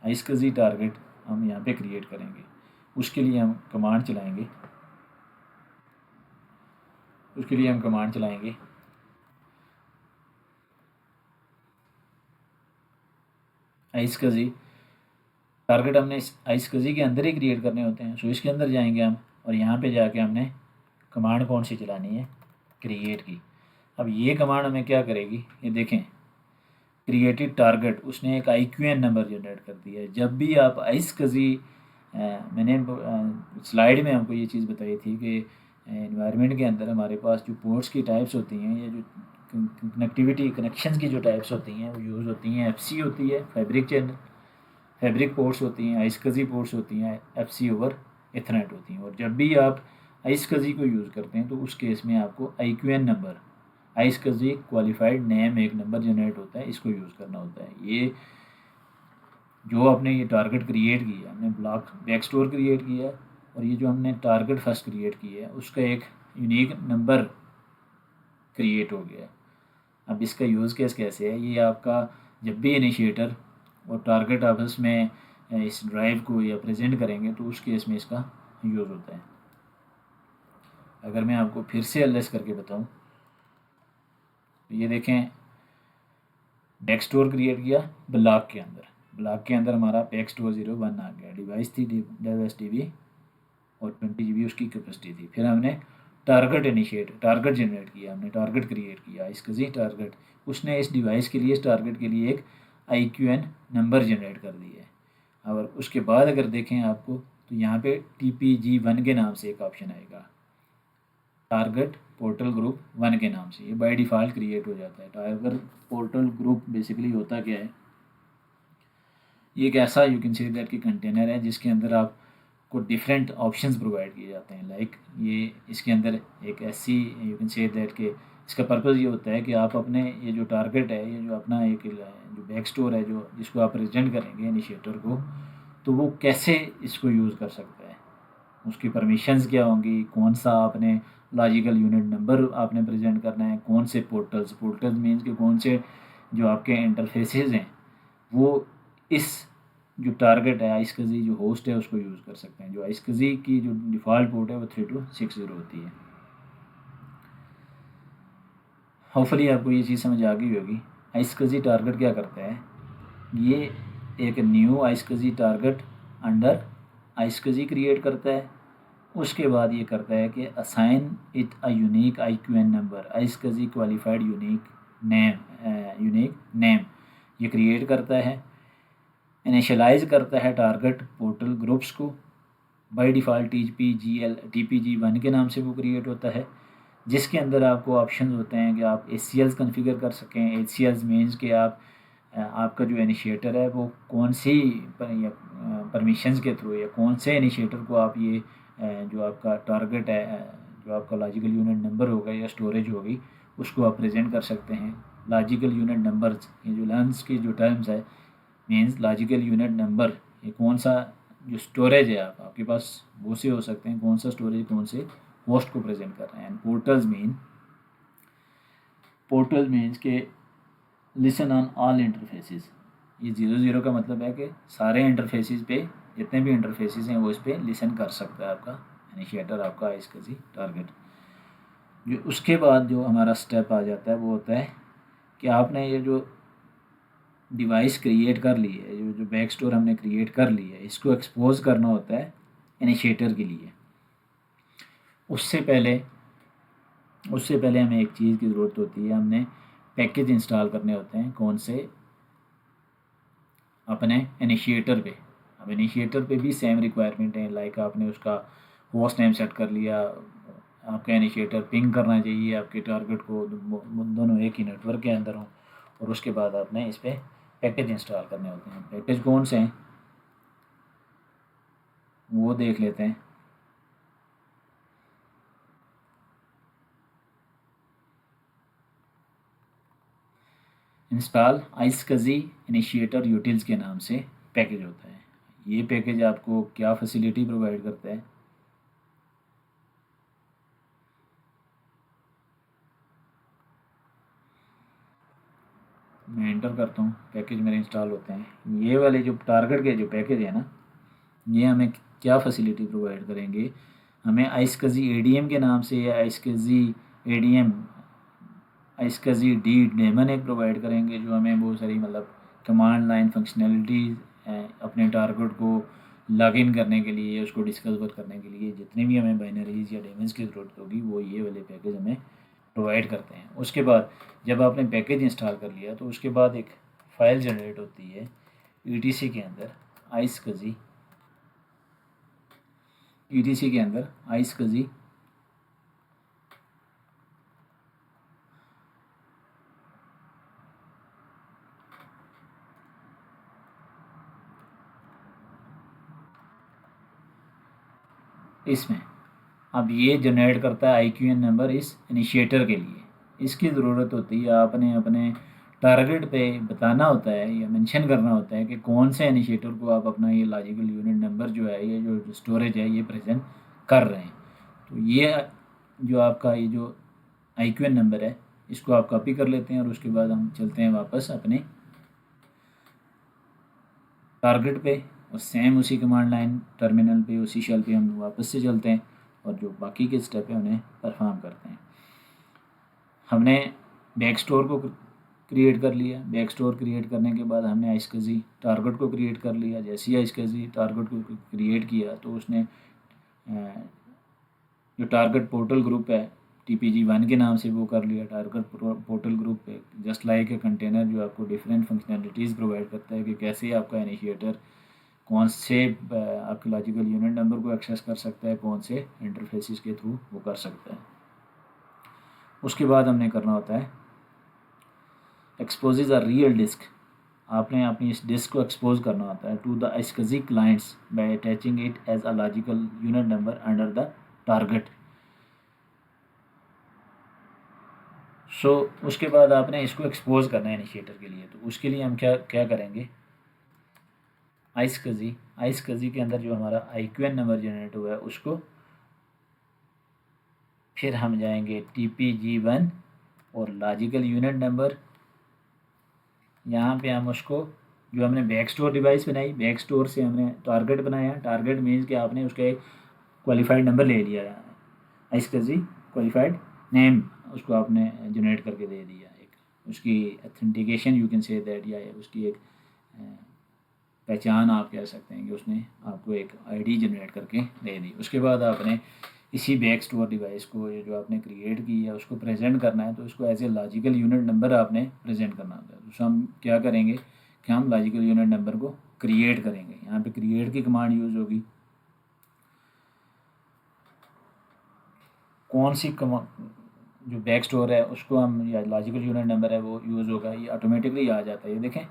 iSCSI टारगेट हम यहाँ पे क्रिएट करेंगे। उसके लिए हम कमांड चलाएंगे iSCSI टारगेट हमने इस iSCSI के अंदर ही क्रिएट करने होते हैं। सो इसके अंदर जाएंगे हम, और यहाँ पे जाके हमने कमांड कौन सी चलानी है? क्रिएट की। अब ये कमांड हमें क्या करेगी, ये देखें, क्रिएटेड टारगेट, उसने एक IQN नंबर जनरेट कर दिया है। जब भी आप iSCSI मैंने स्लाइड में हमको ये चीज़ बताई थी कि इन्वायरमेंट के अंदर हमारे पास जो पोर्ट्स की टाइप्स होती हैं या जो कनेक्शंस की जो टाइप्स होती हैं वो यूज़ होती हैं। FC होती है फैब्रिक पोर्ट्स होती हैं, iSCSI पोर्ट्स होती हैं, FC ओवर इथरनेट होती हैं। और जब भी आप iSCSI को यूज़ करते हैं तो उस केस में आपको IQN number, iSCSI qualified name एक नंबर जनरेट होता है, इसको यूज़ करना होता है। ये जो आपने ये टारगेट क्रिएट किया, हमने बैक स्टोर क्रिएट किया, और ये जो हमने टारगेट फर्स्ट क्रिएट किया है उसका एक यूनिक नंबर क्रिएट हो गया। अब इसका यूज़ केस कैसे है? ये आपका जब भी इनिशिएटर और टारगेट आपस में इस ड्राइव को या प्रेजेंट करेंगे तो उस केस में इसका यूज़ होता है। अगर मैं आपको फिर से एलएस करके बताऊं तो ये देखें, बैक स्टोर क्रिएट किया ब्लॉक के अंदर हमारा बैक स्टोर 01 आ गया। डिवाइस थी डेव SDB और 20 GB उसकी कैपेसिटी थी। फिर हमने टारगेट जनरेट किया, हमने टारगेट क्रिएट किया iSCSI टारगेट। उसने इस डिवाइस के लिए, इस टारगेट के लिए एक IQN नंबर जनरेट कर दिया है। और उसके बाद अगर देखें आपको तो यहाँ पे TPG1 के नाम से एक ऑप्शन आएगा, टारगेट पोर्टल ग्रुप 1 के नाम से। ये बाय डिफ़ॉल्ट क्रिएट हो जाता है। टारगेट पोर्टल ग्रुप बेसिकली होता क्या है? ये एक ऐसा यू कैन से दैट की कंटेनर है जिसके अंदर आपको डिफरेंट ऑप्शंस प्रोवाइड किए जाते हैं। लाइक ये इसके अंदर एक ऐसी यू कैन से दैट के इसका पर्पज़ ये होता है कि आप अपने ये जो टारगेट है, ये जो अपना एक जो बैक स्टोर है जो जिसको आप प्रेजेंट करेंगे इनिशिएटर को, तो वो कैसे इसको यूज़ कर सकता है, उसकी परमिशंस क्या होंगी, कौन सा आपने लॉजिकल यूनिट नंबर आपने प्रेजेंट करना है, कौन से पोर्टल्स मीन्स कि कौन से जो आपके इंटरफेसेस हैं वो इस जो टारगेट है iSCSI जो होस्ट है उसको यूज़ कर सकते हैं। जो iSCSI की जो डिफ़ॉल्ट पोर्ट है वो 3260 होती है। होपफुली आपको ये चीज़ समझ आ गई होगी। iSCSI टारगेट क्या करता है? ये एक new iSCSI target under iSCSI create करता है। उसके बाद ये करता है कि assign it a unique IQN number, iSCSI qualified unique name ये क्रिएट करता है। इनिशियलाइज करता है टारगेट पोर्टल ग्रुप्स को। बाय डिफ़ॉल्ट TPG1 के नाम से वो क्रिएट होता है, जिसके अंदर आपको ऑप्शंस होते हैं कि आप ACLs कॉन्फ़िगर कर सकें। ACLs मीन्स कि आप आपका जो इनिशिएटर है वो कौन सी परमिशंस के थ्रू या कौन से इनिशिएटर को आप ये जो आपका टारगेट है, जो आपका लॉजिकल यूनिट नंबर होगा या स्टोरेज होगी, उसको आप प्रेजेंट कर सकते हैं। लॉजिकल यूनिट नंबर्स, ये जो लर्न्स की जो टर्म्स है, मीन्स लॉजिकल यूनिट नंबर, ये कौन सा जो स्टोरेज है आपके पास वो से हो सकते हैं, कौन सा स्टोरेज कौन से होस्ट को प्रेजेंट कर रहे हैं। एंड पोर्टल मीन्स के लिसन ऑन ऑल इंटरफेसेस। ये 0 0 का मतलब है कि सारे इंटरफेसेस पे, जितने भी इंटरफेसेस हैं वो इस पर लिसन कर सकता है आपका इनिशिएटर, आपका इसका जी टारगेट। जो उसके बाद जो हमारा स्टेप आ जाता है वो होता है कि आपने ये जो डिवाइस क्रिएट कर ली है, जो जो बैक स्टोर हमने क्रिएट कर ली है, इसको एक्सपोज करना होता है इनिशिएटर के लिए। उससे पहले हमें एक चीज़ की ज़रूरत होती है, हमने पैकेज इंस्टॉल करने होते हैं। कौन से? अपने इनिशिएटर पे। अब इनिशिएटर पे भी सेम रिक्वायरमेंट है, लाइक आपने उसका होस्ट नेम सेट कर लिया, आपका इनिशिएटर पिंग करना चाहिए आपके टारगेट को, दोनों एक ही नेटवर्क के अंदर हों, और उसके बाद आपने इस पर पैकेज इंस्टॉल करने होते हैं। पैकेज कौन से हैं वो देख लेते हैं। इंस्टॉल आइसकजी इनिशिएटर यूटिल्स के नाम से पैकेज होता है। ये पैकेज आपको क्या फैसिलिटी प्रोवाइड करता है? मैं एंटर करता हूँ, पैकेज मेरे इंस्टॉल होते हैं। ये वाले जो टारगेट के जो पैकेज है ना, ये हमें क्या फैसिलिटी प्रोवाइड करेंगे? हमें आइसकजी एडीएम के नाम से, या आइसकजी एडीएम, आइसकजी डी डेमन एक प्रोवाइड करेंगे, जो हमें बहुत सारी मतलब कमांड लाइन फंक्शनैलिटीज़ अपने टारगेट को लॉगिन करने के लिए, उसको डिस्कवर करने के लिए जितनी भी हमें बाइनरीज या डेमन्स की ज़रूरत होगी, वो ये वाले पैकेज हमें प्रोवाइड करते हैं। उसके बाद जब आपने पैकेज इंस्टॉल कर लिया तो उसके बाद एक फ़ाइल जनरेट होती है ईटीसी के अंदर, ईटीसी के अंदर आइसकजी इसमें अब ये जनरेट करता है आईक्यूएन नंबर इस इनिशिएटर के लिए। इसकी ज़रूरत होती है, आपने अपने टारगेट पे बताना होता है या मेंशन करना होता है कि कौन से इनिशिएटर को आप अपना ये लॉजिकल यूनिट नंबर जो है, ये जो स्टोरेज है, ये प्रेजेंट कर रहे हैं। तो ये जो आपका ये जो आईक्यूएन नंबर है, इसको आप कॉपी कर लेते हैं, और उसके बाद हम चलते हैं वापस अपने टारगेट पे, और सेम उसी कमांड लाइन टर्मिनल पे, उसी शेल पे हम वापस से चलते हैं, और जो बाकी के स्टेप है उन्हें परफॉर्म करते हैं। हमने बैक स्टोर को क्रिएट कर लिया। बैक स्टोर क्रिएट करने के बाद हमने आइसकजी टारगेट को क्रिएट कर लिया। जैसे ही आइसकजी टारगेट को क्रिएट किया तो उसने जो टारगेट पोर्टल ग्रुप है TPG1 के नाम से वो कर लिया टारगेट पोर्टल ग्रुप पे। जस्ट लाइक ए कंटेनर जो आपको डिफरेंट फंक्शनैलिटीज़ प्रोवाइड करता है कि कैसे आपका इनिशिएटर कौन से आपके लॉजिकल यूनिट नंबर को एक्सेस कर सकता है, कौन से इंटरफेसिस के थ्रू वो कर सकता है। उसके बाद हमने करना होता है एक्सपोजेज अ रियल डिस्क। आपने अपनी इस डिस्क को एक्सपोज करना होता है to the iSCSI clients by attaching it as a logical unit number under the target. So उसके बाद आपने इसको एक्सपोज करना है इनिशिएटर के लिए। तो उसके लिए हम क्या क्या करेंगे? आइसकजी के अंदर जो हमारा आईक्यूएन नंबर जनरेट हुआ है उसको, फिर हम जाएंगे TPG1 और लॉजिकल यूनिट नंबर, यहाँ पे हम उसको जो हमने बैक स्टोर डिवाइस बनाई, बैक स्टोर से हमने टारगेट बनाया। टारगेट मीन्स कि आपने उसका एक क्वालिफाइड नंबर ले लिया, आइसकजी क्वालिफाइड नेम उसको आपने जनरेट करके दे दिया, एक उसकी authentication you can say that, या उसकी एक पहचान आप कह सकते हैं कि उसने आपको एक आईडी जनरेट करके दे दी। उसके बाद आपने इसी बैक स्टोर डिवाइस को, ये जो आपने क्रिएट की है, उसको प्रेजेंट करना है। तो इसको as a logical unit number आपने प्रेजेंट करना होता है। तो हम क्या करेंगे कि हम लॉजिकल यूनिट नंबर को क्रिएट करेंगे। यहाँ पे क्रिएट की कमांड यूज़ होगी। कौन सी जो बैक स्टोर है उसको हम, या लॉजिकल यूनिट नंबर है वो यूज़ होगा, ये ऑटोमेटिकली आ जाता है। ये देखें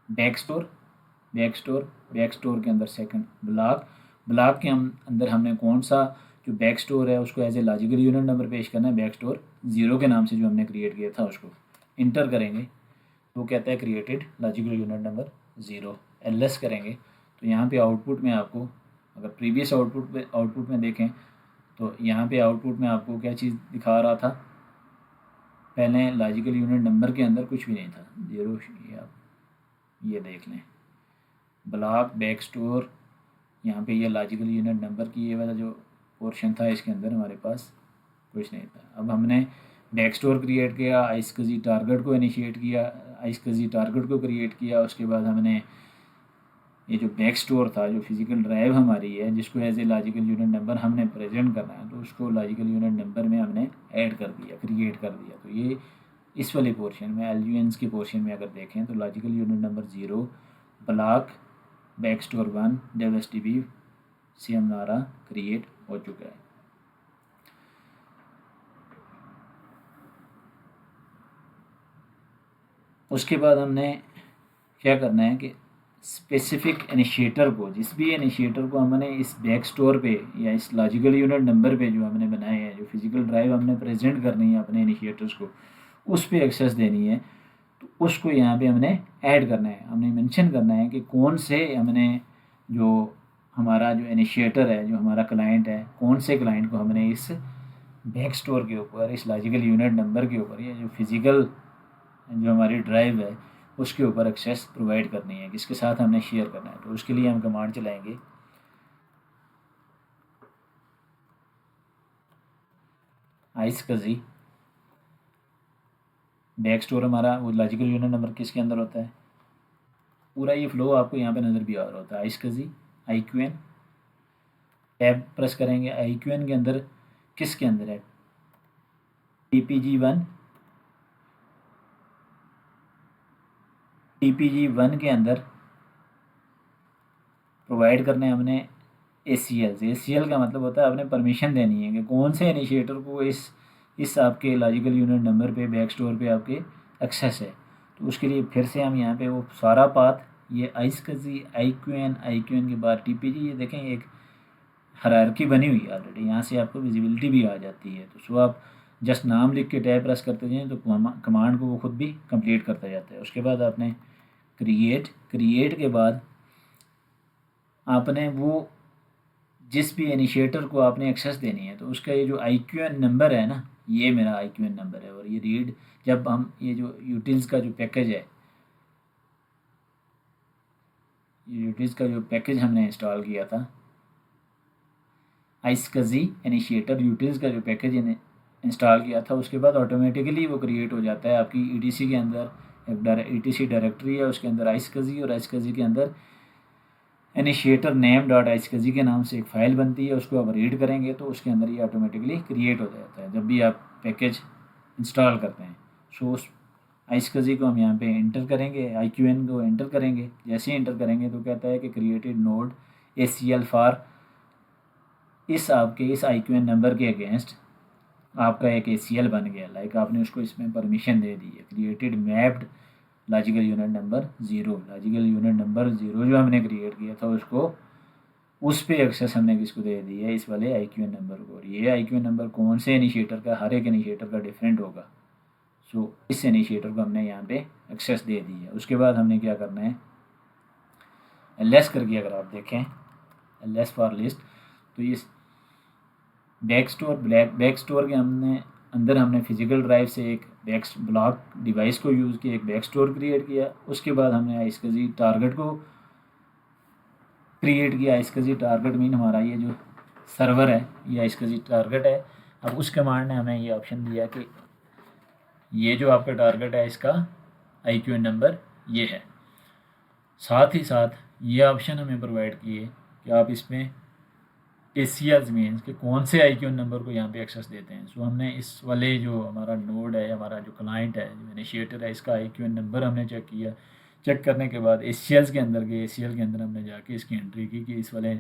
back store, back store, back store के अंदर सेकंड ब्लॉक, ब्लॉक के अंदर हमने कौन सा जो बैक स्टोर है उसको as a logical unit number पेश करना है, बैक स्टोर 0 के नाम से जो हमने क्रिएट किया था उसको इंटर करेंगे तो वो कहता है created logical unit number 0। LS करेंगे तो यहाँ पे आउटपुट में आपको, अगर प्रीवियस आउटपुट में देखें तो यहाँ पे आउटपुट में आपको क्या चीज़ दिखा रहा था, पहले लॉजिकल यूनिट नंबर के अंदर कुछ भी नहीं था, 0। ये आप ये देख लें, ब्लॉक बैक स्टोर, यहाँ पे ये लॉजिकल यूनिट नंबर की ये वाला जो पोर्शन था इसके अंदर हमारे पास कुछ नहीं था। अब हमने बैक स्टोर क्रिएट किया, आइसकजी टारगेट को इनिशिएट किया, आइसकजी टारगेट को क्रिएट किया, उसके बाद हमने ये जो बैक स्टोर था, जो फिजिकल ड्राइव हमारी है जिसको as a logical unit number हमने प्रेजेंट करना है, तो उसको लॉजिकल यूनिट नंबर में हमने ऐड कर दिया, क्रिएट कर दिया। तो ये इस वाले पोर्शन में एलयूएंस के पोर्शन में अगर देखें तो logical unit number 0 block back store 1 dev S T B से हमारा क्रिएट हो चुका है। उसके बाद हमने क्या करना है कि स्पेसिफिक इनिशिएटर को, जिस भी इनिशिएटर को हमने इस बैक स्टोर पे या इस लॉजिकल यूनिट नंबर पे जो हमने बनाए हैं, जो फिजिकल ड्राइव हमने प्रेजेंट करनी है अपने इनिशिएटर्स को, उस पे एक्सेस देनी है, तो उसको यहाँ पे हमने ऐड करना है, हमने मेंशन करना है कि कौन से हमने जो हमारा जो इनिशिएटर है, जो हमारा क्लाइंट है, कौन से क्लाइंट को हमने इस बैक स्टोर के ऊपर, इस लॉजिकल यूनिट नंबर के ऊपर, या जो फिजिकल जो हमारी ड्राइव है उसके ऊपर एक्सेस प्रोवाइड करनी है, किसके साथ हमने शेयर करना है। तो उसके लिए हम कमांड चलाएंगे आइसकजी बैक स्टोर, हमारा वो लॉजिकल यूनिट नंबर किसके अंदर होता है, पूरा ये फ्लो आपको यहाँ पे नज़र भी आ रहा होता है। आइसकजी IQN टैब प्रेस करेंगे, IQN के अंदर किसके अंदर है, TPG1, TPG1 के अंदर प्रोवाइड करने हमने ACL का मतलब होता है आपने परमिशन देनी है कि कौन से इनिशिएटर को इस आपके लॉजिकल यूनिट नंबर पे बैक स्टोर पे आपके एक्सेस है। तो उसके लिए फिर से हम यहाँ पे वो सारा पाथ, ये आइसकजी IQN के बाद TPG, ये देखें एक हायरार्की बनी हुई है ऑलरेडी, यहाँ से आपको विजिबिलिटी भी आ जाती है। तो सो आप जस्ट नाम लिख के टैब प्रेस करते जाएँ तो कमांड को वो खुद भी कंप्लीट करता जाता है। उसके बाद आपने क्रिएट के बाद आपने वो जिस भी इनिशिएटर को आपने एक्सेस देनी है, तो उसका ये जो IQN नंबर है ना, ये मेरा IQN नंबर है। और ये रीड, जब हम ये जो यूटिल्स का जो पैकेज है, ये यूटिल्स का जो पैकेज हमने इंस्टॉल किया था, आइसकजी इनिशिएटर यूटिल्स का जो पैकेज इंस्टॉल किया था, उसके बाद ऑटोमेटिकली वो क्रिएट हो जाता है आपकी ETC के अंदर। एक ETC डायरेक्टरी है, उसके अंदर आइसकजी, और आइसकजी के अंदर इनिशिएटर नेम डॉट आइसकजी के नाम से एक फ़ाइल बनती है, उसको आप रीड करेंगे तो उसके अंदर ये ऑटोमेटिकली क्रिएट हो जाता है जब भी आप पैकेज इंस्टॉल करते हैं। सो उस आइसकजी को हम यहाँ पे इंटर करेंगे, IQN को इंटर करेंगे, जैसे ही इंटर करेंगे तो कहता है कि क्रिएटेड नोड ACL फॉर इस IQN नंबर के अगेंस्ट आपका एक ACL बन गया, लाइक आपने उसको इसमें परमिशन दे दी है। Created mapped logical unit number 0, logical unit number 0 जो हमने क्रिएट किया था उसको, उस पे एक्सेस हमने किसको दे दी है, इस वाले IQN नंबर को। और ये IQN नंबर कौन से इनिशिएटर का, हर एक इनिशिएटर का डिफरेंट होगा। सो इस इनिशिएटर को हमने यहाँ पे एक्सेस दे दी है। उसके बाद हमने क्या करना है, LS करके अगर आप देखें, LS फॉर लिस्ट, तो ये बैक स्टोर के अंदर हमने फिजिकल ड्राइव से एक ब्लॉक डिवाइस को यूज़ किया, एक बैक स्टोर क्रिएट किया। उसके बाद हमने आइसकजी टारगेट को क्रिएट किया। आइसकजी टारगेट मीन हमारा ये जो सर्वर है, ये आइसकजी टारगेट है। अब उस कमांड ने हमें ये ऑप्शन दिया कि ये जो आपका टारगेट है इसका IQN नंबर ये है। साथ ही साथ ये ऑप्शन हमें प्रोवाइड किए कि आप इसमें ACLs मीन्स कि कौन से IQN नंबर को यहाँ पे एक्सेस देते हैं। सो हमने इस वाले जो हमारा नोड है, हमारा जो क्लाइंट है, जो इनिशिएटर है, इसका IQN नंबर हमने चेक किया। चेक करने के बाद ACL के अंदर हमने जाके इसकी एंट्री की कि इस वाले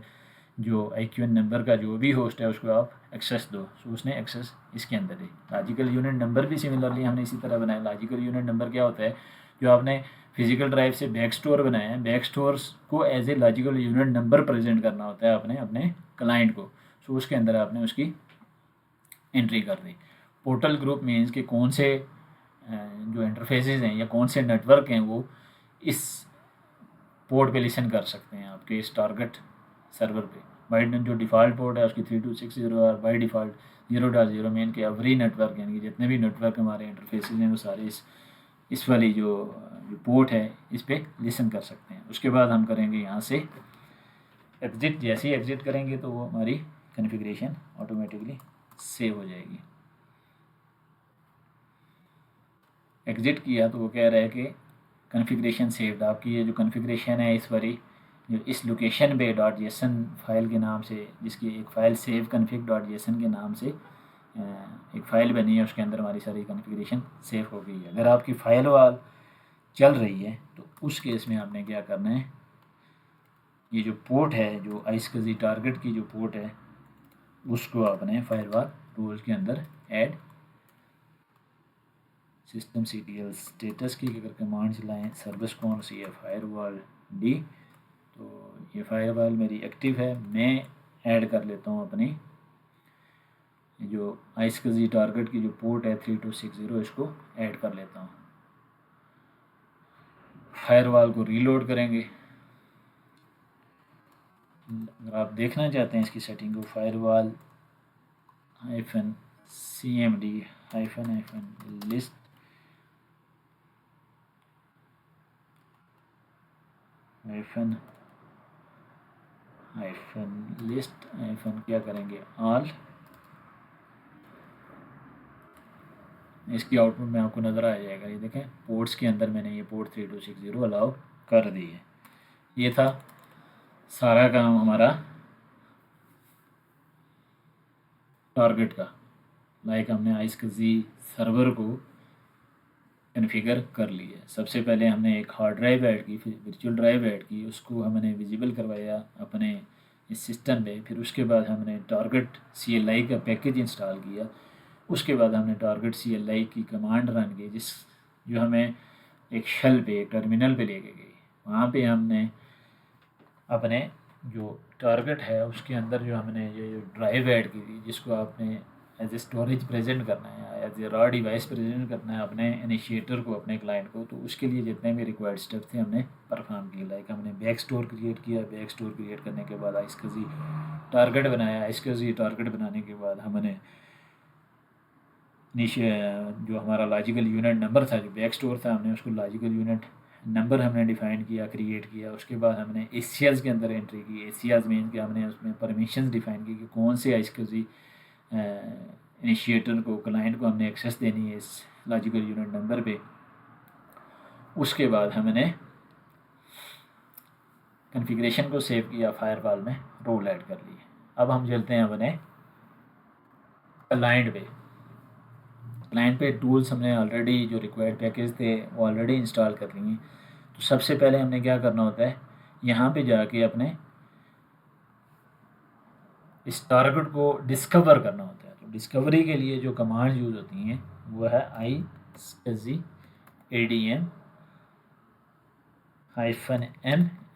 जो IQN नंबर का जो भी होस्ट है उसको आप एक्सेस दो। सो उसने एक्सेस इसके अंदर दी। लॉजिकल यूनिट नंबर भी सिमिलरली हमने इसी तरह बनाया। लॉजिकल यूनिट नंबर क्या होता है, जो आपने फिजिकल ड्राइव से बैक स्टोर बनाया है, बैक स्टोर्स को as a logical unit number present करना होता है आपने अपने क्लाइंट को। सो उसके अंदर आपने उसकी एंट्री कर दी। पोर्टल ग्रुप मीन्स कि कौन से जो इंटरफेसेस हैं या कौन से नेटवर्क हैं वो इस पोर्ट पे लिसन कर सकते हैं आपके इस टारगेट सर्वर पे। बाई जो डिफ़ॉल्ट पोर्ट है उसकी 3260 और बाई डिफ़ॉल्ट 0.0 मेन के एवरी नेटवर्क यानी कि जितने भी नेटवर्क हमारे इंटरफेसेस हैं वो सारे इस वाली जो पोर्ट है इस पर लिसन कर सकते हैं। उसके बाद हम करेंगे यहाँ से एग्ज़िट। जैसे ही एग्ज़िट करेंगे तो वो हमारी कॉन्फ़िगरेशन ऑटोमेटिकली सेव हो जाएगी। एग्ज़िट किया तो वो कह रहा है कि कॉन्फ़िगरेशन सेव्ड। आपकी ये जो कॉन्फ़िगरेशन है इस वाली जो इस लोकेशन पे .json फाइल के नाम से, जिसकी एक फ़ाइल सेव config .json के नाम से एक फ़ाइल बनी है, उसके अंदर हमारी सारी कॉन्फ़िगरेशन सेव हो गई है। अगर आपकी फ़ाइल वाल चल रही है तो उस केस में आपने क्या करना है, ये जो पोर्ट है जो iSCSI टारगेट की जो पोर्ट है उसको आपने फायरवॉल रूल के अंदर ऐड systemctl स्टेटस की अगर कमांड चलाएं सर्विस कौन सी है फायरवॉल डी, तो ये फायरवॉल मेरी एक्टिव है। मैं ऐड कर लेता हूँ अपनी जो iSCSI टारगेट की जो पोर्ट है 3260 इसको ऐड कर लेता हूँ। फायरवॉल को रीलोड करेंगे। अगर आप देखना चाहते हैं इसकी सेटिंग को, फायरवॉल -cmd -list -list क्या करेंगे ऑल, इसकी आउटपुट में आपको नज़र आ जाएगा। ये देखें पोर्ट्स के अंदर मैंने ये पोर्ट 3260 अलाउ कर दी है। ये था सारा काम हमारा टारगेट का। लाइक हमने iSCSI सर्वर को कॉन्फ़िगर कर लिया। सबसे पहले हमने एक हार्ड ड्राइव ऐड की, फिर वर्चुअल ड्राइव ऐड की, उसको हमने विजिबल करवाया अपने इस सिस्टम पे। फिर उसके बाद हमने टारगेट CLI का पैकेज इंस्टॉल किया। उसके बाद हमने टारगेट CLI की कमांड रन की जो हमें एक शेल पे, एक टर्मिनल पे लेके गई। वहाँ पे हमने अपने जो टारगेट है उसके अंदर जो हमने ये ड्राइव ऐड की थी, जिसको आपने एज ए स्टोरेज प्रेजेंट करना है, as a raw device present करना है अपने इनिशिएटर को, अपने क्लाइंट को, तो उसके लिए जितने भी रिक्वायर्ड स्टेप्स थे हमने परफॉर्म किए। लाइक हमने बैक स्टोर क्रिएट किया। बैक स्टोर क्रिएट करने के बाद iSCSI टारगेट बनाया। iSCSI टारगेट बनाने के बाद हमने जो हमारा लॉजिकल यूनिट नंबर था, जो बैक स्टोर था, हमने उसको लॉजिकल यूनिट नंबर हमने डिफ़ाइन किया, क्रिएट किया। उसके बाद हमने ACLs के अंदर एंट्री की। ACLs मीन कि हमने उसमें परमिशंस डिफ़ाइन की कि कौन से iSCSI इनिशिएटर को, क्लाइंट को हमने एक्सेस देनी है इस लॉजिकल यूनिट नंबर पे। उसके बाद हमने कॉन्फ़िगरेशन को सेव किया, फायरवॉल में रोल ऐड कर लिए। अब हम चलते हैं अपने क्लाइंट पे। क्लाइंट पे टूल्स हमने ऑलरेडी जो रिक्वायर्ड पैकेज थे वो ऑलरेडी इंस्टॉल कर लिए। तो सबसे पहले हमने क्या करना होता है, यहाँ पे जाके अपने इस टारगेट को डिस्कवर करना होता है। तो डिस्कवरी के लिए जो कमांड यूज़ होती हैं वो है iSCSI adm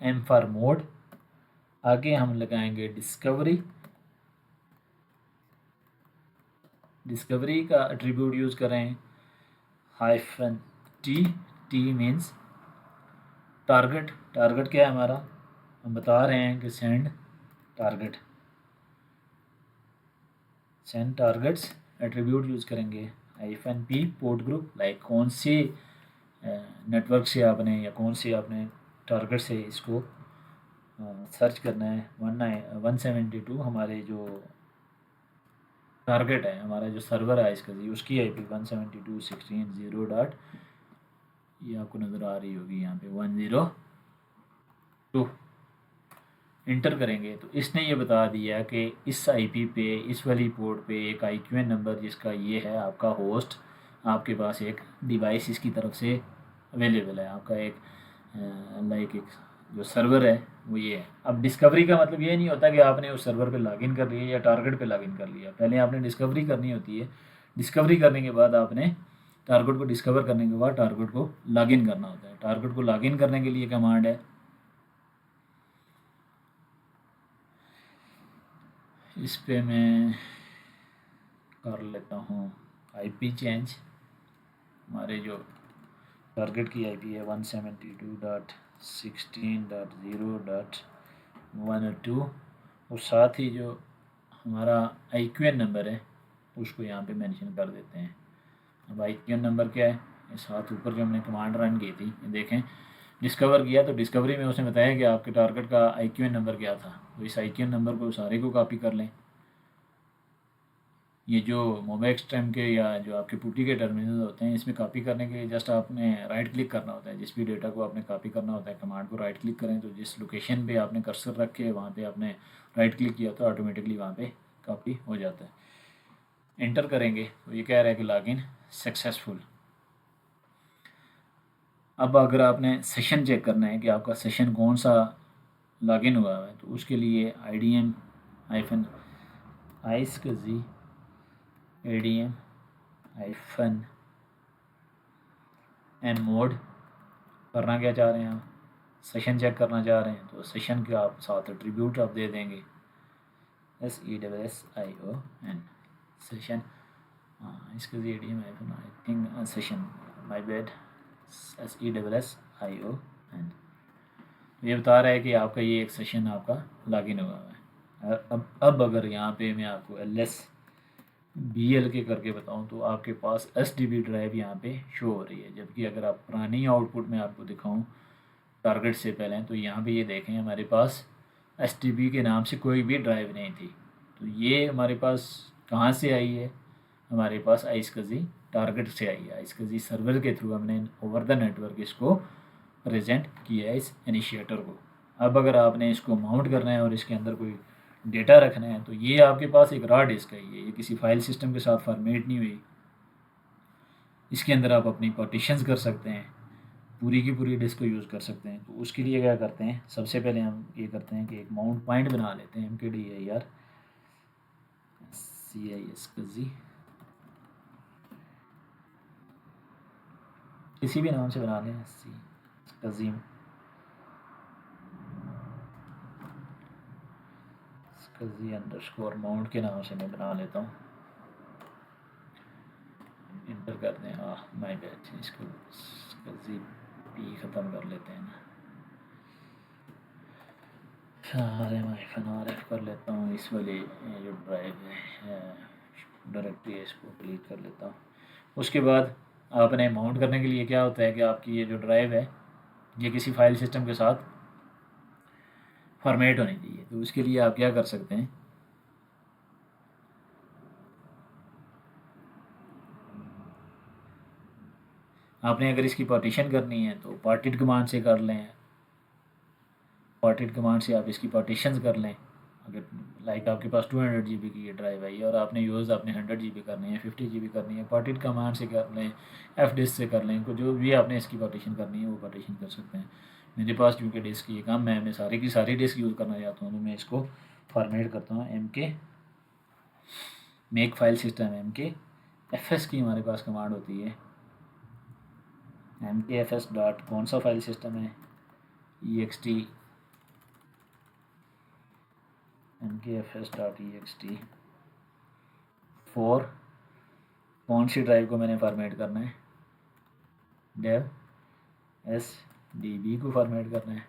-m for mode. आगे हम लगाएंगे डिस्कवरी। डिस्कवरी का एट्रीब्यूट यूज़ करें -t मीन्स टारगेट। टारगेट क्या है हमारा, हम बता रहे हैं कि सेंड टारगेट्स एट्रीब्यूट यूज़ करेंगे। -p पोर्ट ग्रुप, लाइक कौन सी नेटवर्क से आपने या कौन से आपने टारगेट से इसको सर्च करना है। 172 हमारे जो टारगेट है, हमारा जो सर्वर है iSCSI उसकी IP 172.16.0. ये आपको नज़र आ रही होगी यहाँ पे 102 इंटर करेंगे तो इसने ये बता दिया कि इस IP पे, इस वाली पोर्ट पे एक IQN नंबर जिसका ये है आपका होस्ट, आपके पास एक डिवाइस इसकी तरफ से अवेलेबल है। आपका एक लाइक एक जो सर्वर है वो ये है। अब डिस्कवरी का मतलब ये नहीं होता कि आपने उस सर्वर पे लॉगिन कर लिया या टारगेट पे लॉगिन कर लिया। पहले आपने डिस्कवरी करनी होती है। डिस्कवरी करने के बाद आपने टारगेट को डिस्कवर करने के बाद टारगेट को लॉगिन करना होता है। टारगेट को लॉगिन करने के लिए कमांड है, इस पे मैं कर लेता हूँ आईपी चेंज। हमारे जो टारगेट की आईपी है 172.16.0.102 और साथ ही जो हमारा IQN नंबर है उसको यहाँ पे मेंशन कर देते हैं। अब IQN नंबर क्या है, इस हाथ ऊपर जो हमने कमांड रन की थी, ये देखें डिस्कवर किया तो डिस्कवरी में उसने बताया कि आपके टारगेट का IQN नंबर क्या था। तो इस IQN नंबर को सारे को कॉपी कर लें। ये जो मोबैक्स टर्म के या जो आपके पुटी के टर्मिनल होते हैं, इसमें कॉपी करने के लिए जस्ट आपने राइट क्लिक करना होता है। जिस भी डेटा को आपने कॉपी करना होता है, कमांड को राइट क्लिक करें तो जिस लोकेशन पे आपने कर्सर रखे वहाँ पे आपने राइट क्लिक किया तो ऑटोमेटिकली वहाँ पे कॉपी हो जाता है। एंटर करेंगे तो ये कह रहा है कि लॉगिन सक्सेसफुल। अब अगर आपने सेशन चेक करना है कि आपका सेशन कौन सा लॉगिन हुआ है, तो उसके लिए IDM -ISCSI ADM -M mode करना क्या चाह रहे हैं आप, सेशन चेक करना चाह रहे हैं तो सेशन के आप साथ एट्रीब्यूट आप दे देंगे SESSION सेशन। इसका ADM I think session, my bad, SESSION। ये बता रहा है कि आपका ये एक सेशन आपका लॉगिन हुआ है। अब अगर यहाँ पे मैं आपको LSBL के करके बताऊँ तो आपके पास SDB ड्राइव यहाँ पे शो हो रही है, जबकि अगर आप पुरानी आउटपुट में आपको दिखाऊँ टारगेट से पहले तो यहाँ पे ये देखें हमारे पास SDB के नाम से कोई भी ड्राइव नहीं थी। तो ये हमारे पास कहाँ से आई है, हमारे पास ISCSI टारगेट से आई है। ISCSI सर्वर के थ्रू हमने ओवर द नेटवर्क इसको प्रेजेंट किया है इस इनिशिएटर को। अब अगर आपने इसको माउंट करना है और इसके अंदर कोई डेटा रखना है तो ये आपके पास एक रॉ डिस्क है, ये किसी फाइल सिस्टम के साथ फॉर्मेट नहीं हुई। इसके अंदर आप अपनी पार्टीशंस कर सकते हैं, पूरी की पूरी डिस्क को यूज़ कर सकते हैं। तो उसके लिए क्या करते हैं, सबसे पहले हम ये करते हैं कि एक माउंट पॉइंट बना लेते हैं MKDIR CISCSI किसी भी नाम से बना लें, SCSI _माउंट के नाम से मैं बना लेता हूँ। इंटर कर दें, माय बैड, इसको पी ख़त्म कर लेते हैं ना, RF कर लेता हूँ। इस वाले जो ड्राइव है डायरेक्टरी है इसको डिलीट कर लेता हूँ। उसके बाद आपने माउंट करने के लिए क्या होता है कि आपकी ये जो ड्राइव है ये किसी फाइल सिस्टम के साथ फॉर्मेट होनी चाहिए। तो उसके लिए आप क्या कर सकते हैं, आपने अगर इसकी पार्टीशन करनी है तो पार्टिट कमांड से कर लें। पार्टिट कमांड से आप इसकी पार्टीशंस कर लें। अगर लाइक आपके पास 200 GB की ये ड्राइव है और आपने यूज़ आपने 100 GB करनी है, 50 GB करनी है, पार्टिट कमांड से कर लें, FDISK से कर लें, जो भी आपने इसकी पार्टीशन करनी है वो पार्टीशन कर सकते हैं। मेरे पास क्योंकि डिस्क ये काम मैं सारी की सारी डिस्क यूज़ करना चाहता हूँ तो मैं इसको फॉर्मेट करता हूँ MK make file system MKFS की हमारे पास कमांड होती है। MKFS डॉट कौन सा फाइल सिस्टम है, EXT MKFS.ext फॉर कौन सी ड्राइव को मैंने फॉर्मेट करना है, डेव SDB को फॉर्मेट करना है।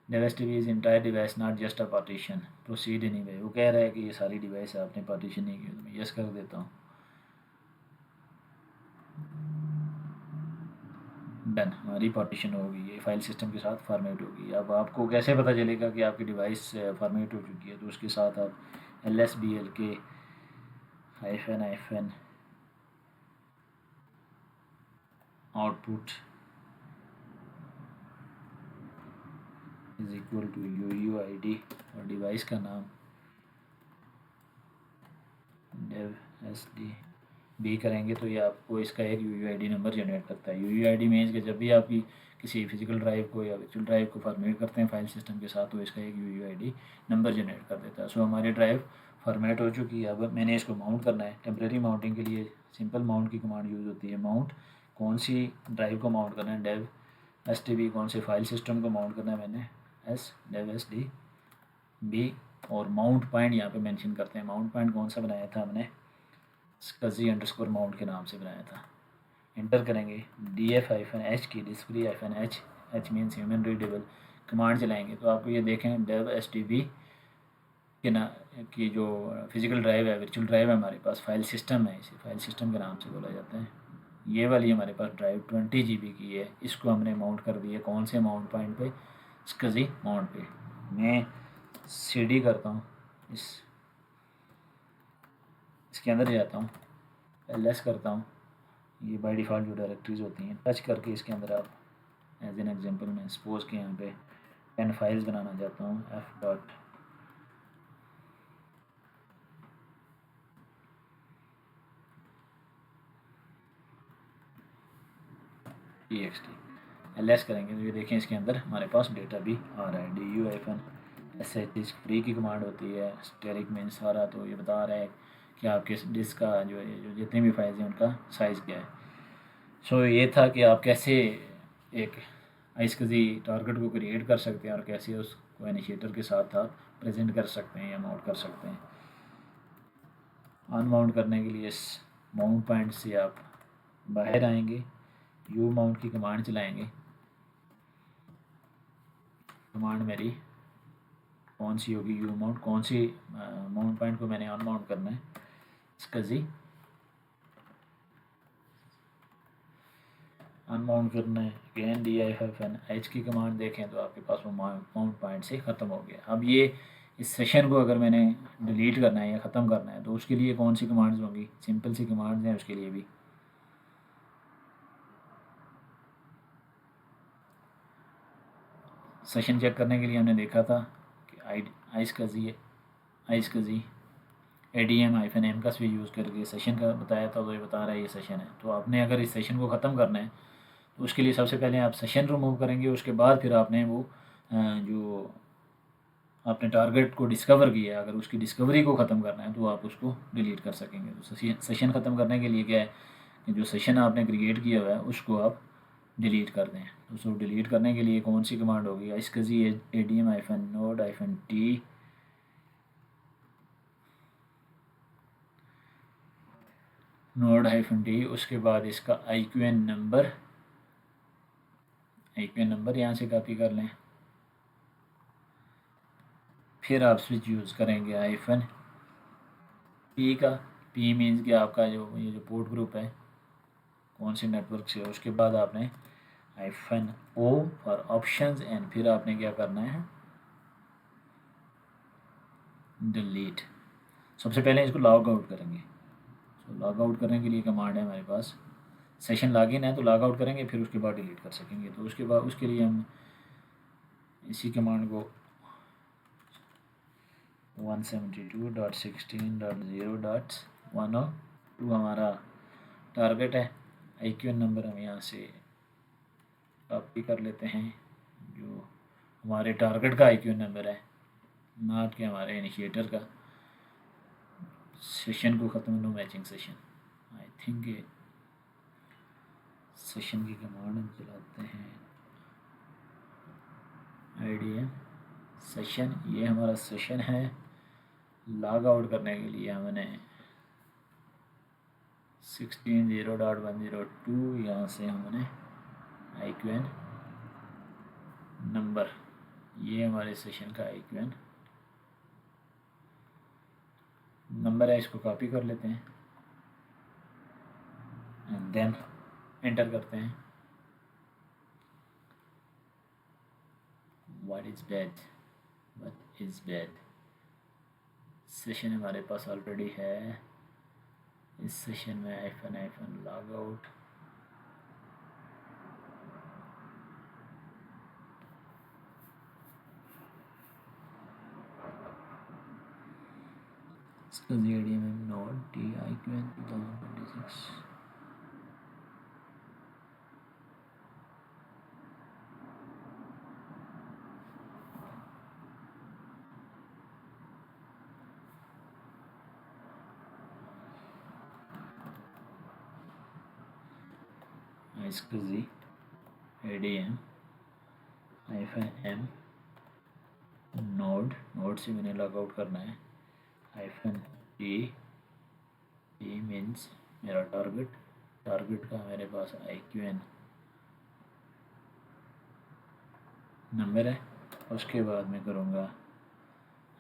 Dev SDB is entire device not just a partition, proceed anyway. वो कह रहा है कि ये सारी डिवाइस आपने पार्टीशन नहीं की, तो मैं यस कर देता हूँ। डन, हमारी पार्टीशन होगी, ये फाइल सिस्टम के साथ फॉर्मेट होगी। अब आपको कैसे पता चलेगा कि आपकी डिवाइस फॉर्मेट हो चुकी है, तो उसके साथ आप LSBL के -, output is equal to UUID और डिवाइस का नाम डेव SDB करेंगे तो ये आपको इसका एक UUID नंबर जनरेट करता है। UUID मीन्स कि जब भी आपकी किसी फिजिकल ड्राइव को या वर्चुअल ड्राइव को फॉर्मेट करते हैं फाइल सिस्टम के साथ तो इसका एक UUID नंबर जनरेट कर देता है। सो हमारी ड्राइव फॉर्मेट हो चुकी है। अब मैंने इसको माउंट करना है। टेम्परेरी माउंटिंग के लिए सिंपल माउंट की कमांड यूज़ होती है। माउंट कौन सी ड्राइव को माउंट करना है, डेव एस टी बी, कौन से फाइल सिस्टम को माउंट करना है, मैंने S dev S D B, और माउंट पॉइंट यहाँ पे मेंशन करते हैं। माउंट पॉइंट कौन सा बनाया था हमने, स्कजी अंडरस्कोर माउंट के नाम से बनाया था। इंटर करेंगे df-h की disfree-h, h means human readable command चलाएंगे तो आपको ये देखें dev stb के ना की जो फिज़िकल ड्राइव है, वर्चुअल ड्राइव है हमारे पास, फाइल सिस्टम है, इसे फाइल सिस्टम के नाम से बोला जाता है। ये वाली हमारे पास ड्राइव 20 GB की है। इसको हमने माउंट कर दिया कौन से माउंट पॉइंट पे, स्कजी माउंट पे। मैं cd करता हूँ, इसके अंदर जाता हूँ, ls करता हूँ। ये बाय डिफ़ॉल्ट जो डायरेक्टरीज होती हैं, टच करके इसके अंदर आप एज एन एग्जांपल मैं सपोज़ के यहाँ पे 10 फाइल्स बनाना चाहता हूँ, f डॉट txt ls करेंगे तो ये देखें इसके अंदर हमारे पास डेटा भी आ रहा है। du-sh फ्री की कमांड होती है, स्टेरिक मीन सारा, तो ये बता रहा है कि आपके डिस्क का जो जितनी भी फाइल्स हैं उनका साइज़ क्या है। सो ये था कि आप कैसे एक आइसकजी टारगेट को क्रिएट कर सकते हैं और कैसे उसको इनिशिएटर के साथ आप प्रेजेंट कर सकते हैं या माउंट कर सकते हैं। अनमाउंट करने के लिए इस माउंट पॉइंट से आप बाहर आएंगे, यू माउंट की कमांड चलाएंगे। कमांड मेरी कौन सी होगी, यू माउंट, कौन सी माउंट पॉइंट को मैंने अनमाउंट करना है, स्कजी अनमाउंट करना है। अगेन dif-h की कमांड देखें तो आपके पास वो माउंट पॉइंट से ख़त्म हो गया। अब ये इस सेशन को अगर मैंने डिलीट करना है या ख़त्म करना है तो उसके लिए कौन सी कमांड्स होंगी, सिंपल सी कमांड्स हैं उसके लिए भी। सेशन चेक करने के लिए हमने देखा था कि आइसकजी ADM-M का स्विच यूज़ करके सेशन का बताया था, तो ये बता रहा है ये सेशन है। तो आपने अगर इस सेशन को ख़त्म करना है तो उसके लिए सबसे पहले आप सेशन रिमूव करेंगे, उसके बाद फिर आपने वो जो आपने टारगेट को डिस्कवर किया है, अगर उसकी डिस्कवरी को ख़त्म करना है तो आप उसको डिलीट कर सकेंगे। तो सेशन ख़त्म करने के लिए क्या है कि जो सेशन आपने क्रिएट किया हुआ है उसको आप डिलीट कर दें। तो उसको डिलीट करने के लिए कौन सी कमांड होगी, आइसकजी ADM-node-t node-t, उसके बाद इसका IQN नंबर यहाँ से कॉपी कर लें। फिर आप स्विच यूज़ करेंगे -p का, p मीन्स कि आपका ये जो पोर्ट ग्रुप है कौन से नेटवर्क से, उसके बाद आपने -o फॉर ऑप्शंस एंड फिर आपने क्या करना है, डिलीट। सबसे पहले इसको लॉग आउट करेंगे। तो लॉग आउट करने के लिए कमांड है हमारे पास, सेशन लॉगिन है तो लॉग आउट करेंगे फिर उसके बाद डिलीट कर सकेंगे। तो उसके बाद उसके लिए हम इसी कमांड को 172.16.0.102 हमारा टारगेट है। IQN नंबर हम यहाँ से कॉपी कर लेते हैं, जो हमारे टारगेट का IQN नंबर है, ना कि हमारे इनिशिएटर का। सेशन को ख़त्म, no matching session, I think ये सेशन की कमांड हम चलाते हैं IDM सेशन, ये हमारा सेशन है। लॉग आउट करने के लिए हमने 16.0.102 यहाँ से हमने IQN नंबर, ये हमारे सेशन का IQN नंबर है, इसको कॉपी कर लेते हैं एंड देन एंटर करते हैं। व्हाट इज़ बैड सेशन हमारे पास ऑलरेडी है। इस सेशन में -- लॉग आउट, इसका ADM-node-t IQN 2026। iscsi adm -m node से मैंने लॉग आउट करना है -p मीन्स मेरा टारगेट का मेरे पास IQN नंबर है। उसके बाद मैं करूँगा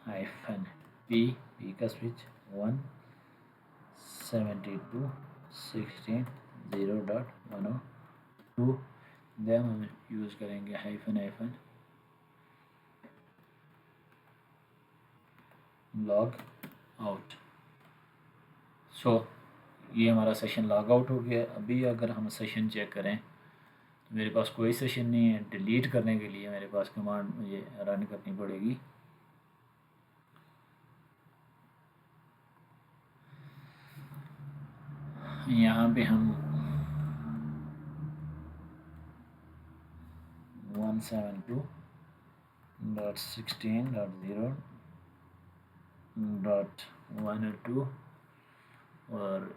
-p का स्विच 172.16.0.102 देन हम यूज़ करेंगे हाइफन लॉग आउट। सो ये हमारा सेशन लॉग आउट हो गया। अभी अगर हम सेशन चेक करें तो मेरे पास कोई सेशन नहीं है। डिलीट करने के लिए मेरे पास कमांड मुझे रन करनी पड़ेगी। यहाँ पे हम 172.16.0.102 और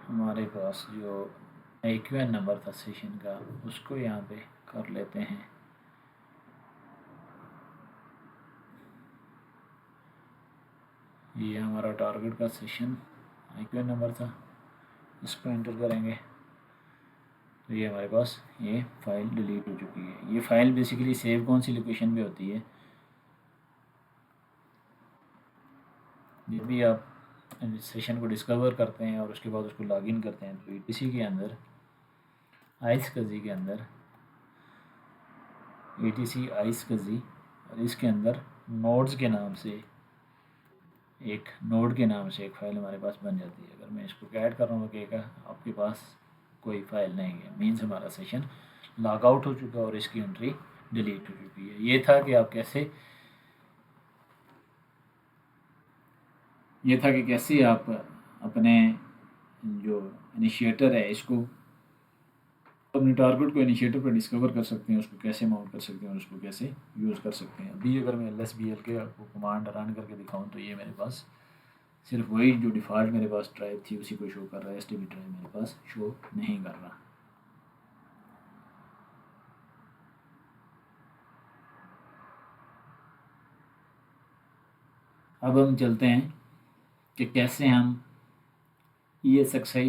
हमारे पास जो IQN नंबर था सेशन का उसको यहाँ पे कर लेते हैं। ये हमारा टारगेट का सेशन IQN नंबर था, इसको एंटर करेंगे तो ये हमारे पास ये फाइल डिलीट हो चुकी है। ये फाइल बेसिकली सेव कौन सी लोकेशन पे होती है, जब भी आप सेशन को डिस्कवर करते हैं और उसके बाद उसको लॉगिन करते हैं तो ETC के अंदर iscsi के अंदर ETC iscsi और इसके अंदर नोड के नाम से एक फ़ाइल हमारे पास बन जाती है। अगर मैं इसको ऐड कर रहा हूँ तो क्या आपके पास कोई फाइल नहीं है, मीन्स हमारा सेशन लॉग आउट हो चुका और इसकी एंट्री डिलीट हो चुकी है। ये था कि कैसे आप अपने जो इनिशिएटर है इसको अपने टारगेट को इनिशिएटर पर डिस्कवर कर सकते हैं, उसको कैसे माउंट कर सकते हैं और उसको कैसे यूज़ कर सकते हैं। अभी अगर मैं LSBL के आपको कमांड रन करके दिखाऊं तो ये मेरे पास सिर्फ वही जो डिफ़ॉल्ट मेरे पास ड्राइव थी उसी को शो कर रहा है। STB ड्राइव मेरे पास शो नहीं कर रहा। अब हम चलते हैं कि कैसे हम ESXi